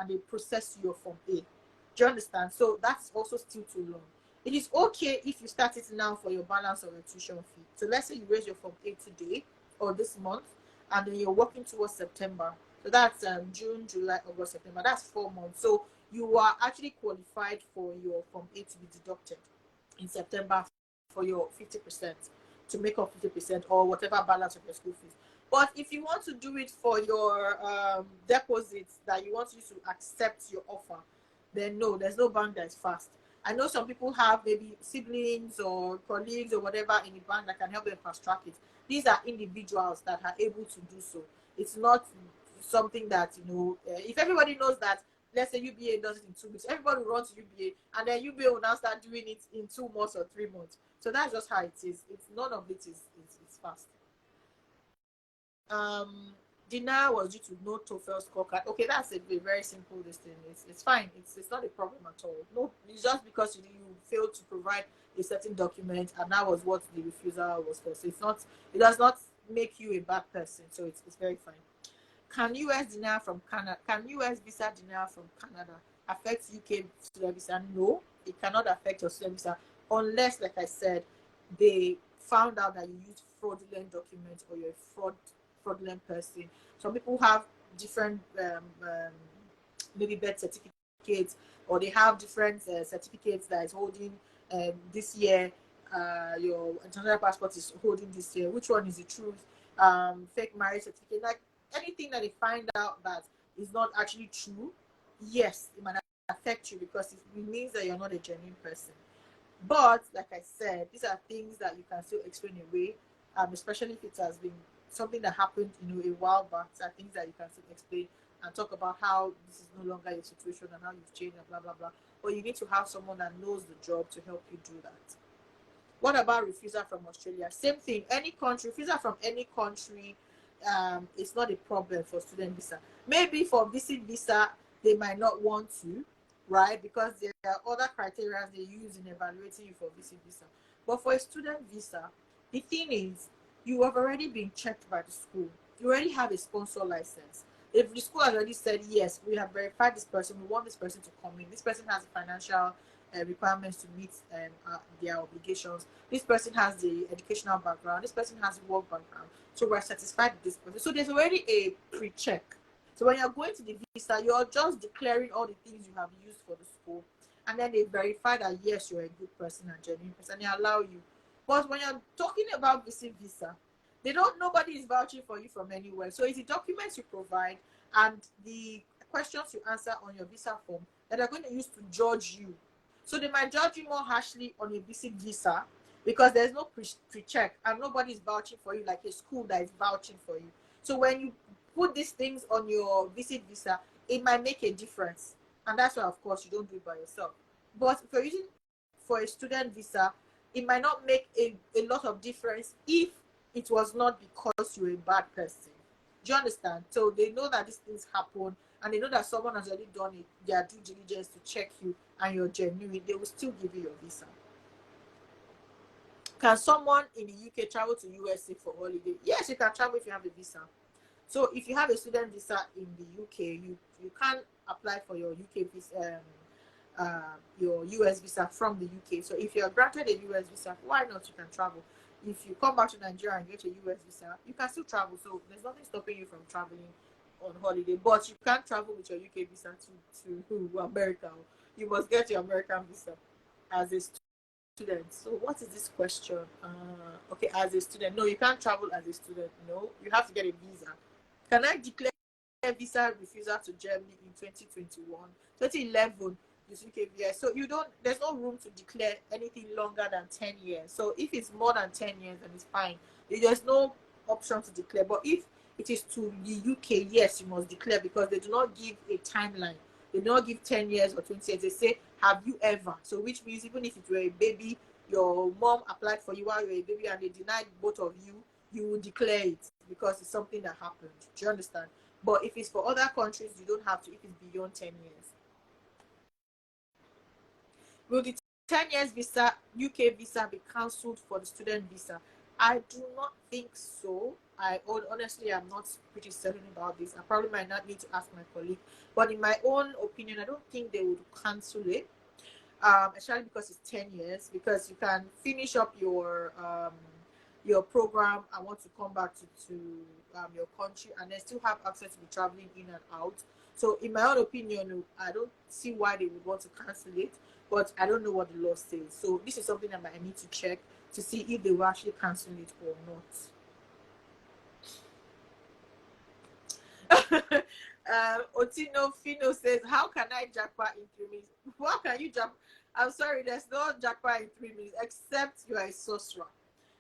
they process your Form A. Do you understand? So that's also still too long. It is okay if you start it now for your balance of your tuition fee. So let's say you raise your Form A today or this month, and then you're working towards September. So that's June, July, August, September. That's 4 months. So you are actually qualified for your Form A to be deducted in September for your 50%, to make up 50% or whatever balance of your school fees. But if you want to do it for your deposits that you want you to accept your offer, then no, there's no bank that is fast. I know some people have maybe siblings or colleagues or whatever in the bank that can help them fast track it. These are individuals that are able to do so. It's not something that, if everybody knows that, let's say UBA does it in 2 weeks, everybody will run to UBA, and then UBA will now start doing it in 2 months or 3 months. So that's just how it is. It's none of it is fast. Dinner was due to no TOEFL scorecard. Okay, that's a very simple thing. It's fine. It's not a problem at all. No, it's just because you failed to provide a certain document, and that was what the refusal was for. So it's not. It does not make you a bad person. So it's very fine. Can US denial from Canada? Can US visa denial from Canada affect UK student visa? No, it cannot affect your student visa unless, like I said, they found out that you used fraudulent documents or you're a fraudulent person. Some people have different maybe birth certificates, or they have different certificates that is holding this year. Your international passport is holding this year. Which one is the truth? Fake marriage certificate, like anything that they find out that is not actually true, yes, it might affect you, because it means that you're not a genuine person. But like I said, these are things that you can still explain away, especially if it has been something that happened, a while back. These are things that you can still explain and talk about how this is no longer your situation and how you've changed and blah blah blah. But you need to have someone that knows the job to help you do that. What about refusal from Australia? Same thing. Any country, refusal from any country it's not a problem for student visa. Maybe for visit visa, they might not want to, right? Because there are other criteria they use in evaluating you for visit visa. But for a student visa, the thing is, you have already been checked by the school. You already have a sponsor license. If the school has already said, yes, we have verified this person, we want this person to come in, this person has financial requirements to meet their obligations, this person has the educational background, this person has the work background, so we're satisfied with this person. So there's already a pre-check. So when you're going to the visa, you're just declaring all the things you have used for the school, and then they verify that yes, you're a good person and genuine person, and they allow you. But when you're talking about visit visa, they don't, nobody is vouching for you from anywhere. So it's the documents you provide and the questions you answer on your visa form that are going to use to judge you. So they might judge you more harshly on a visit visa because there's no pre-check and nobody is vouching for you like a school that is vouching for you. So when you put these things on your visit visa, it might make a difference. And that's why, of course, you don't do it by yourself. But if you're using for a student visa, it might not make a lot of difference if it was not because you're a bad person. Do you understand? So they know that these things happen and they know that someone has already done it, their due diligence to check you and you're genuine, they will still give you your visa. Can someone in the UK travel to USA for holiday? Yes, you can travel if you have a visa. So if you have a student visa in the UK, you can apply for your UK visa, your US visa from the UK. So if you're granted a US visa, why not? You can travel. If you come back to Nigeria and get a US visa, you can still travel. So there's nothing stopping you from traveling on holiday. But you can't travel with your UK visa to America. You must get your American visa as a student. So what is this question? Okay, as a student. No, you can't travel as a student. No, you have to get a visa. Can I declare visa refusal to Germany in 2021, 2011? This UK VS. So you don't. There's no room to declare anything longer than 10 years. So if it's more than 10 years, then it's fine. There's no option to declare. But if it is to the UK, yes, you must declare because they do not give a timeline. They do not give 10 years or 20 years. They say, have you ever? So which means even if it were a baby, your mom applied for you while you were a baby and they denied both of you, you will declare it because it's something that happened. Do you understand? But if it's for other countries, you don't have to if it's beyond 10 years. Will the 10 years visa, UK visa, be cancelled for the student visa? I do not think so. I honestly am not pretty certain about this. I probably might not need to ask my colleague. But in my own opinion, I don't think they would cancel it. Especially because it's 10 years, because you can finish up your program and want to come back to your country and then still have access to be traveling in and out. So in my own opinion, I don't see why they would want to cancel it, but I don't know what the law says. So this is something that I need to check to see if they will actually cancel it or not. Otino Fino says, how can I jackpot in 3 minutes? How can you jump? I'm sorry, there's no jackpot in 3 minutes except you are a sorcerer,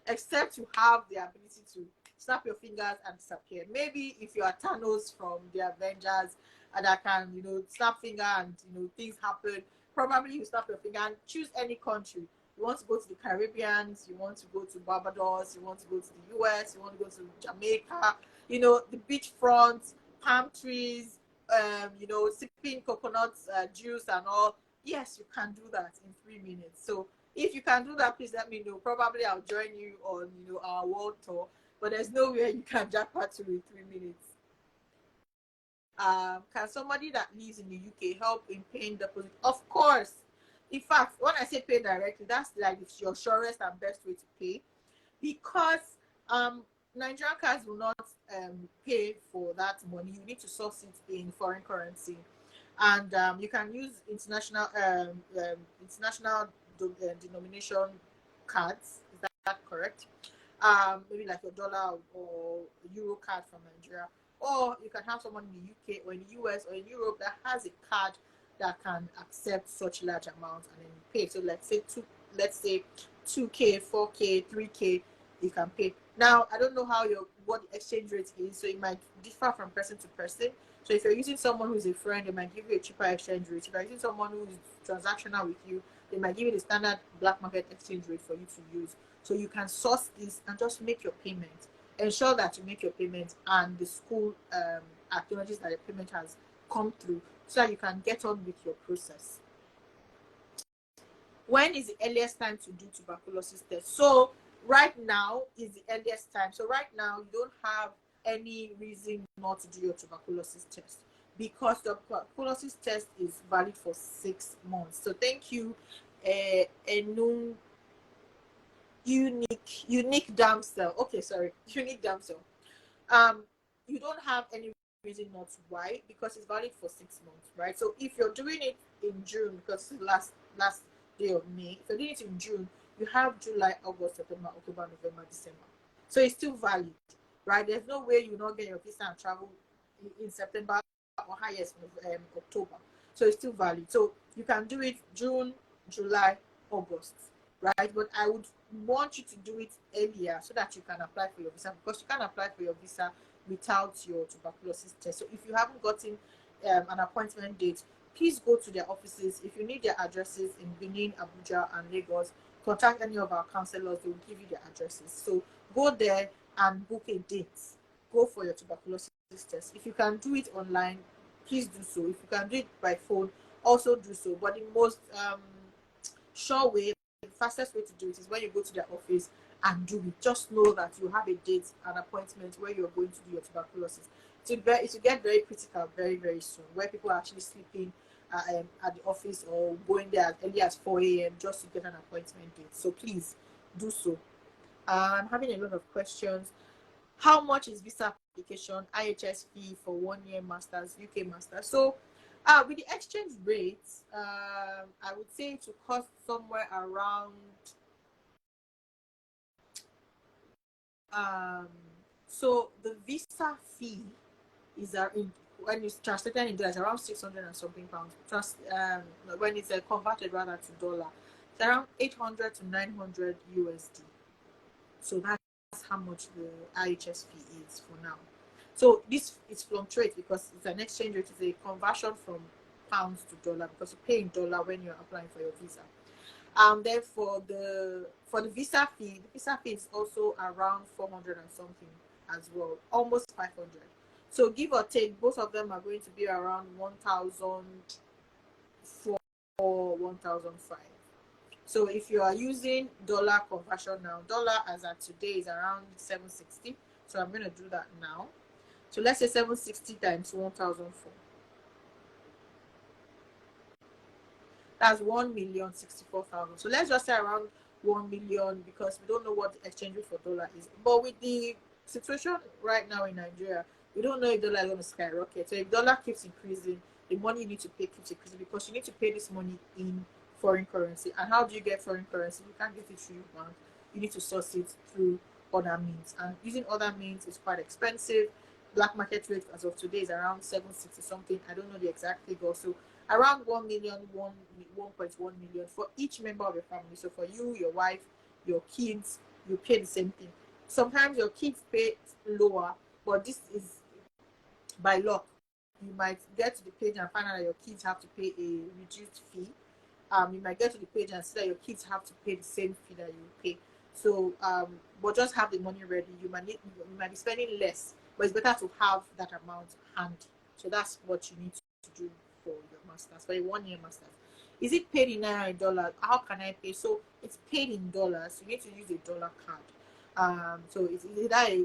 except you have the ability to snap your fingers and disappear. Maybe if you are Thanos from the Avengers and I can, snap finger and things happen, probably you snap your finger and choose any country. You want to go to the Caribbean, you want to go to Barbados, you want to go to the US, you want to go to Jamaica, the beachfront, palm trees, sipping coconut juice and all. Yes, you can do that in 3 minutes. So if you can do that, please let me know. Probably I'll join you on our world tour. But there's no way you can jackpot to in 3 minutes. Can somebody that lives in the UK help in paying deposit? Of course. In fact, when I say pay directly, that's like your surest and best way to pay, because Nigerian cards will not pay for that money. You need to source it in foreign currency, and you can use international denomination cards. Is that correct? Maybe like your dollar or euro card from Nigeria, or you can have someone in the UK or in the US or in Europe that has a card that can accept such large amounts and then you pay. So let's say 2K, 4K, 3K, you can pay. Now I don't know what the exchange rate is, so it might differ from person to person. So if you're using someone who's a friend, they might give you a cheaper exchange rate. If you're using someone who's transactional with you, they might give you the standard black market exchange rate for you to use. So you can source this and just make your payment. ensure that you make your payment and the school acknowledges that the payment has come through, so that you can get on with your process. When is the earliest time to do tuberculosis test? So right now is the earliest time. So right now you don't have any reason not to do your tuberculosis test, because the tuberculosis test is valid for 6 months. So thank you, a new unique damsel. Okay, sorry, unique damsel. You don't have any reason not to. Why? Because it's valid for 6 months, right? So if you're doing it in June, because it's the last day of May, if you're doing it in June, you have July, August, September, October, November, December. So it's still valid, right? There's no way you not get your visa and travel in September or highest October. So it's still valid. So you can do it June, July, August, right? But I would want you to do it earlier so that you can apply for your visa, because you can't apply for your visa without your tuberculosis test. So if you haven't gotten an appointment date, please go to their offices. If you need their addresses in Benin, Abuja, and Lagos, contact any of our counselors. They will give you their addresses. So go there and book a date. Go for your tuberculosis test. If you can do it online, please do so. If you can do it by phone, also do so. But the most sure way, the fastest way to do it is when you go to their office and do it. Just know that you have a date, an appointment where you're going to do your tuberculosis. It will get very critical very, very soon, where people are actually sleeping at the office or going there as early as 4 a.m. just to get an appointment date. So please do so. I'm having a lot of questions. How much is visa application, IHS fee for 1 year masters, UK masters? So with the exchange rates, I would say it will cost somewhere around so the visa fee is when it's translated in dollars, around 600 and something pounds. When it's converted rather to dollar, it's around 800 to 900 USD. So that's how much the IHS fee is for now. So this is fluctuates because it's an exchange rate. It's a conversion from pounds to dollar, because you pay in dollar when you're applying for your visa. Then for the visa fee, the visa fee is also around 400 and something as well, almost 500. So give or take, both of them are going to be around 1,004 or 1,005. So if you are using dollar conversion now, dollar as at today is around 760. So I'm going to do that now. So let's say 760 times 1,004. That's 1,064,000. So let's just say around 1 million, because we don't know what the exchange rate for dollar is. But with the situation right now in Nigeria, we don't know if dollar is going to skyrocket. So if dollar keeps increasing, the money you need to pay keeps increasing, because you need to pay this money in foreign currency. And how do you get foreign currency? You can't get it through your bank. You need to source it through other means. And using other means is quite expensive. Black market rate as of today is around 760 something. I don't know the exact figure. So around 1 million, 1.1 million for each member of your family. So for you, your wife, your kids, you pay the same thing. Sometimes your kids pay lower, but this is by luck. You might get to the page and find out that your kids have to pay a reduced fee. You might get to the page and see that your kids have to pay the same fee that you pay. So, but just have the money ready. You might be spending less, but it's better to have that amount handy. So that's what you need to do for your masters, for a 1 year masters. Is it paid in naira, in dollars? How can I pay? So it's paid in dollars. You need to use a dollar card. So it's either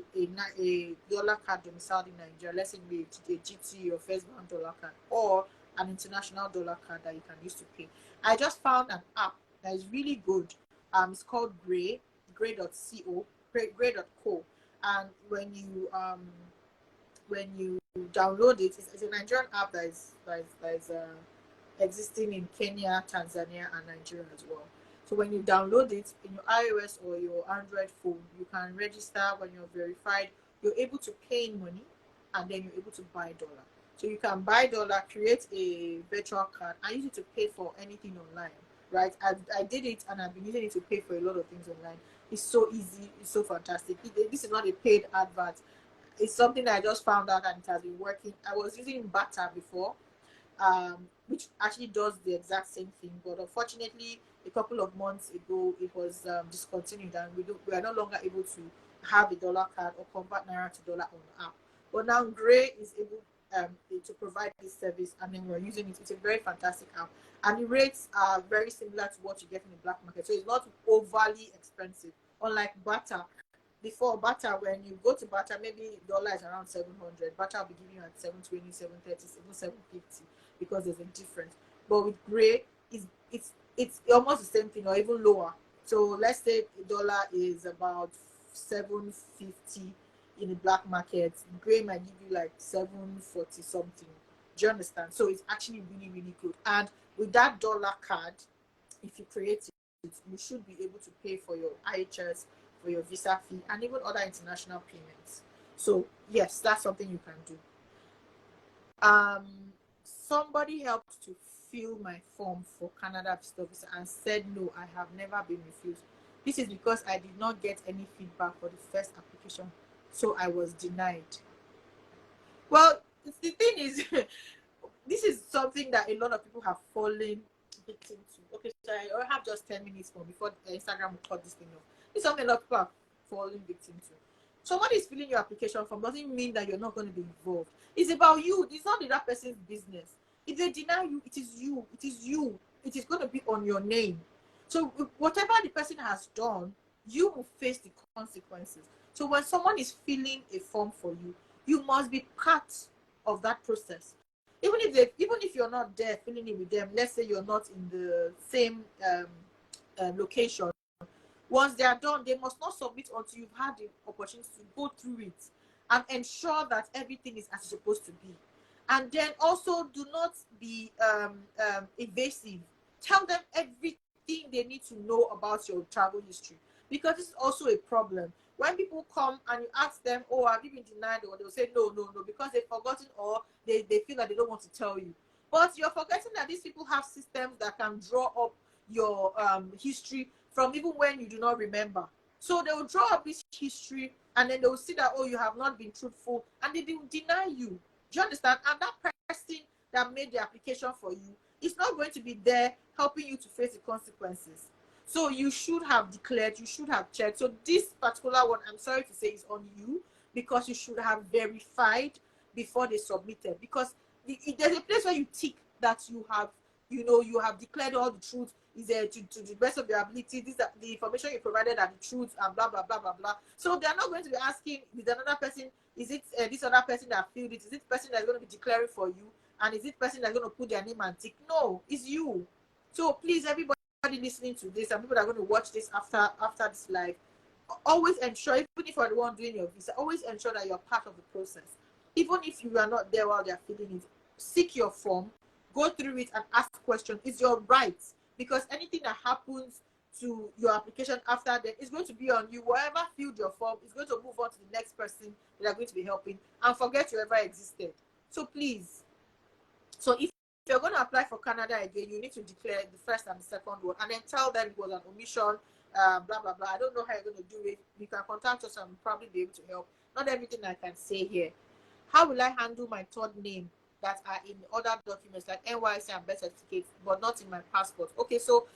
a dollar card domiciled in Nigeria, let's say maybe a GT or First Bank dollar card, or an international dollar card that you can use to pay. I just found an app that is really good. It's called gray.co, gray.co, and when you download it, it's a Nigerian app that is existing in Kenya, Tanzania, and Nigeria as well. So when you download it in your iOS or your Android phone, you can register. When you're verified, you're able to pay in money, and then you're able to buy dollar. So you can buy dollar, create a virtual card, and use it to pay for anything online, right? I did it, and I've been using it to pay for a lot of things online. It's so easy. It's so fantastic. This is not a paid advert. It's something that I just found out, and it has been working. I was using Bata before, which actually does the exact same thing, but unfortunately a couple of months ago it was discontinued, and we are no longer able to have a dollar card or convert naira to dollar on the app. But now Gray is able to provide this service, and then we're using it. It's a very fantastic app, and the rates are very similar to what you get in the black market. So it's not overly expensive, unlike Bata. Before Bata, when you go to Bata, maybe dollar is around 700. Bata will be giving you at 720, 730, even 750 because there's a difference. But with Gray, it's almost the same thing or even lower. So let's say a dollar is about 750 in the black market. Gray might give you like 740 something. Do you understand? So it's actually really, really good. And with that dollar card, if you create it, you should be able to pay for your IHS, for your visa fee, and even other international payments. So yes, that's something you can do. Somebody helped to fill my form for Canada visitor visa and said no, I have never been refused. This is because I did not get any feedback for the first application, so I was denied. Well, the thing is, this is something that a lot of people have fallen victim to. Okay, so I have just 10 minutes more before Instagram will cut this thing off. It's something a lot of people have fallen victim to. Somebody is filling your application form doesn't mean that you're not going to be involved. It's about you. It's not the other person's business. If they deny you, it is you. It is you. It is going to be on your name. So whatever the person has done, you will face the consequences. So when someone is filling a form for you, you must be part of that process. Even if you're not there filling it with them, let's say you're not in the same location. Once they are done, they must not submit until you've had the opportunity to go through it and ensure that everything is as it's supposed to be. And then also do not be evasive. Tell them everything they need to know about your travel history, because it's also a problem. When people come and you ask them, oh, have you been denied? Or they'll say, no, because they've forgotten, or they feel that they don't want to tell you. But you're forgetting that these people have systems that can draw up your history from even when you do not remember. So they will draw up this history, and then they will see that, oh, you have not been truthful, and they will deny you. Do you understand? And that person that made the application for you is not going to be there helping you to face the consequences. So you should have declared, you should have checked. So this particular one, I'm sorry to say, is on you, because you should have verified before they submitted. Because there's a place where you tick that you have, you have declared all the truth is to the best of your ability. These are the information you provided are the truth, and blah blah blah blah blah. So they're not going to be asking, is another person, is it this other person that filled it, is it person that's going to be declaring for you, and is it person that's going to put their name and tick? No, it's you. So please, everybody listening to this and people that are going to watch this after this live, always ensure, even if you're the one doing your visa, always ensure that you're part of the process. Even if you are not there while they're filling it, seek your form, go through it and ask questions. It's your right, because anything that happens to your application after that is going to be on you. Whoever filled your form is going to move on to the next person that are going to be helping and forget you ever existed. So please, so if you're going to apply for Canada again, you need to declare the first and the second one, and then tell them it was an omission, blah blah blah. I don't know how you're going to do it. You can contact us and we'll probably be able to help. Not everything I can say here. How will I handle my third name that are in other documents like NYC and birth certificate, but not in my passport? Okay, so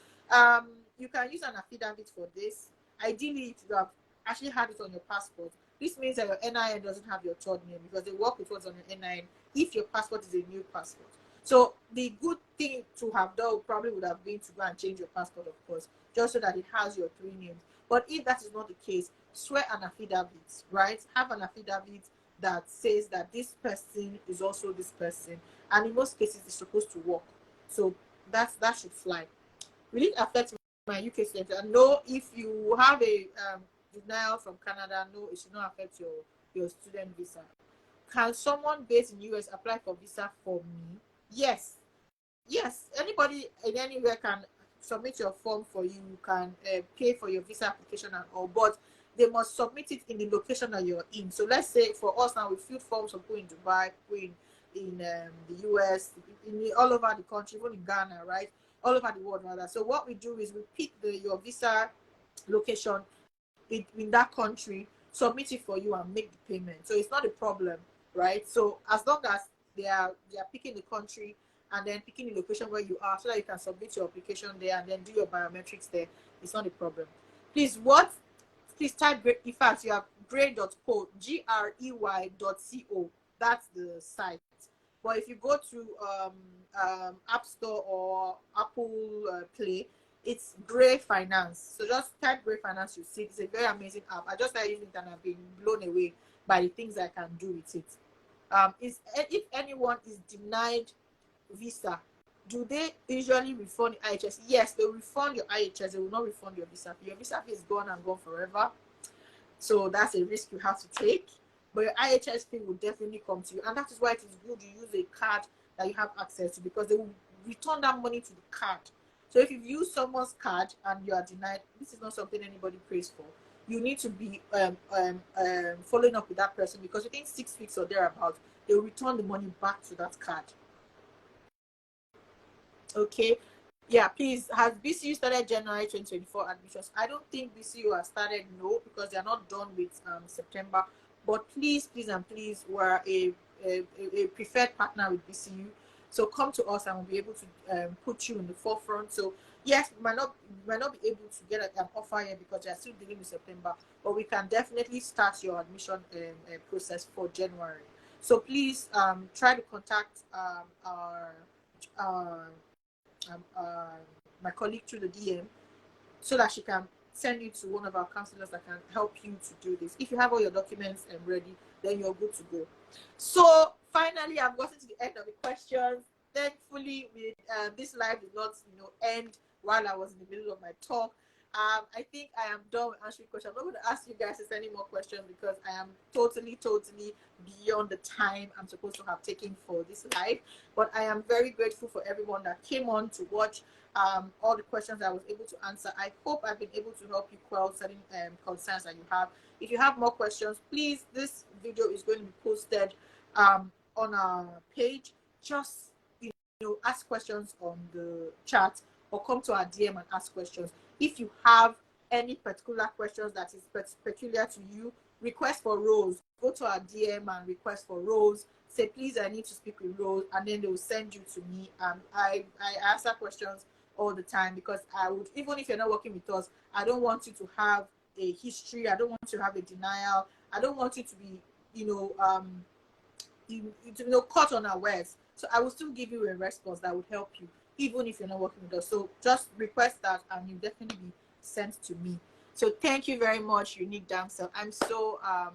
you can use an affidavit for this. Ideally, if you have actually had it on your passport, this means that your NIN doesn't have your third name, because they work with what's on your NIN if your passport is a new passport. So the good thing to have done probably would have been to go and change your passport, of course, just so that it has your three names. But if that is not the case, swear an affidavit, right? Have an affidavit that says that this person is also this person, and in most cases it's supposed to work. So that should fly. Will it affect my UK status? No. If you have a denial from Canada, no, it should not affect your student visa. Can someone based in US apply for visa for me? Yes, anybody in anywhere can submit your form for you. You can pay for your visa application and all, but they must submit it in the location that you're in. So let's say for us now, we filled forms for people in Dubai, people in the US, all over the country, even in Ghana, right? All over the world, rather. So what we do is we pick your visa location in that country, submit it for you, and make the payment. So it's not a problem, right? So as long as they are picking the country and then picking the location where you are, so that you can submit your application there and then do your biometrics there, it's not a problem. Please, what please type grey. In fact, you have grey.co, grey.co. That's the site. But if you go to App Store or Apple Play, it's Grey Finance. So just type Grey Finance, you see. It's a very amazing app. I just started using it and I've been blown away by the things I can do with it. If anyone is denied visa, do they usually refund IHS? Yes, they will refund your IHS. They will not refund your visa. Your visa fee is gone and gone forever. So that's a risk you have to take. But your IHS fee will definitely come to you. And that is why it is good you use a card that you have access to, because they will return that money to the card. So if you've used someone's card and you are denied, this is not something anybody prays for. You need to be following up with that person, because within 6 weeks or thereabouts, they will return the money back to that card. Okay. Yeah, please. Has BCU started January 2024 admissions? I don't think BCU has started, no, because they're not done with September. But please, and please, we're a preferred partner with BCU. So come to us and we'll be able to put you in the forefront. So yes, we might not be able to get an offer here because they're still dealing with September, but we can definitely start your admission process for January. So please try to contact my colleague through the DM so that she can send you to one of our counselors that can help you to do this. If you have all your documents ready, then you're good to go. So finally, I've gotten to the end of the questions. Thankfully, this live did not end while I was in the middle of my talk. I think I am done with answering questions. I'm not going to ask you guys to send any more questions because I am totally beyond the time I'm supposed to have taken for this live. But I am very grateful for everyone that came on to watch all the questions I was able to answer. I hope I've been able to help you quell certain concerns that you have. If you have more questions, please, this video is going to be posted on our page. Just ask questions on the chat or come to our DM and ask questions. If you have any particular questions that is peculiar to you, request for Rose. Go to our DM and request for Rose. Say, please, I need to speak with Rose, and then they will send you to me. I answer questions all the time because I would, even if you're not working with us, I don't want you to have a history. I don't want you to have a denial. I don't want you to be, caught unawares. So I will still give you a response that would help you, even if you're not working with us. So just request that and you'll definitely be sent to me. So thank you very much, Unique Damsel. I'm so I'm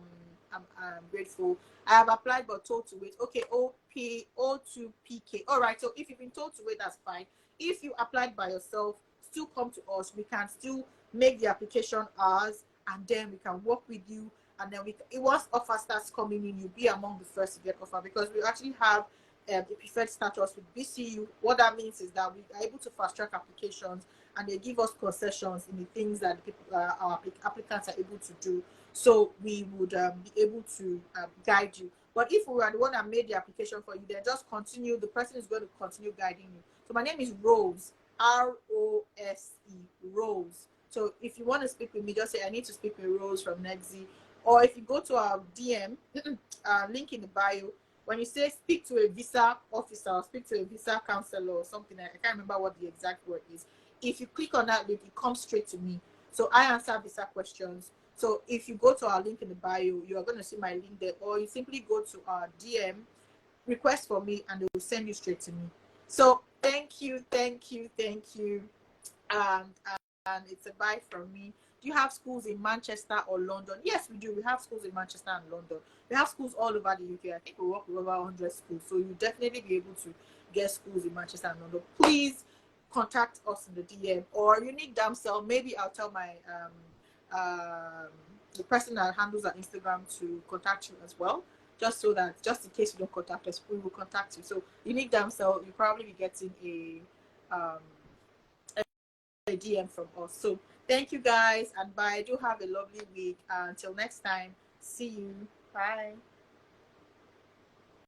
grateful. I have applied but told to wait. Okay, O2PK. All right, so if you've been told to wait, that's fine. If you applied by yourself, still come to us. We can still make the application ours, and then we can work with you. And then once offer starts coming in, you'll be among the first to get offer, because we actually have the preferred status with BCU. What that means is that we are able to fast track applications, and they give us concessions in the things that our applicants are able to do. So we would be able to guide you. But if we are the one that made the application for you, then just continue. The person is going to continue guiding you. So my name is Rose, R-O-S-E, Rose. So if you want to speak with me, just say, I need to speak with Rose from Nexi. Or if you go to our DM, link in the bio, when you say speak to a visa officer or speak to a visa counselor or something, I can't remember what the exact word is. If you click on that link, it comes straight to me. So I answer visa questions. So if you go to our link in the bio, you are going to see my link there, or you simply go to our DM, request for me, and they will send you straight to me. So thank you. And it's a bye from me. Do you have schools in Manchester or London? Yes, we do. We have schools in Manchester and London. We have schools all over the UK. I think we work with over 100 schools. So you'll definitely be able to get schools in Manchester and London. Please contact us in the DM. Or Unique Damsel, maybe I'll tell my the person that handles our Instagram to contact you as well. Just in case you don't contact us, we will contact you. So Unique Damsel, you'll probably be getting a DM from us. So thank you guys, and bye. Do have a lovely week. Until next time, see you. Bye.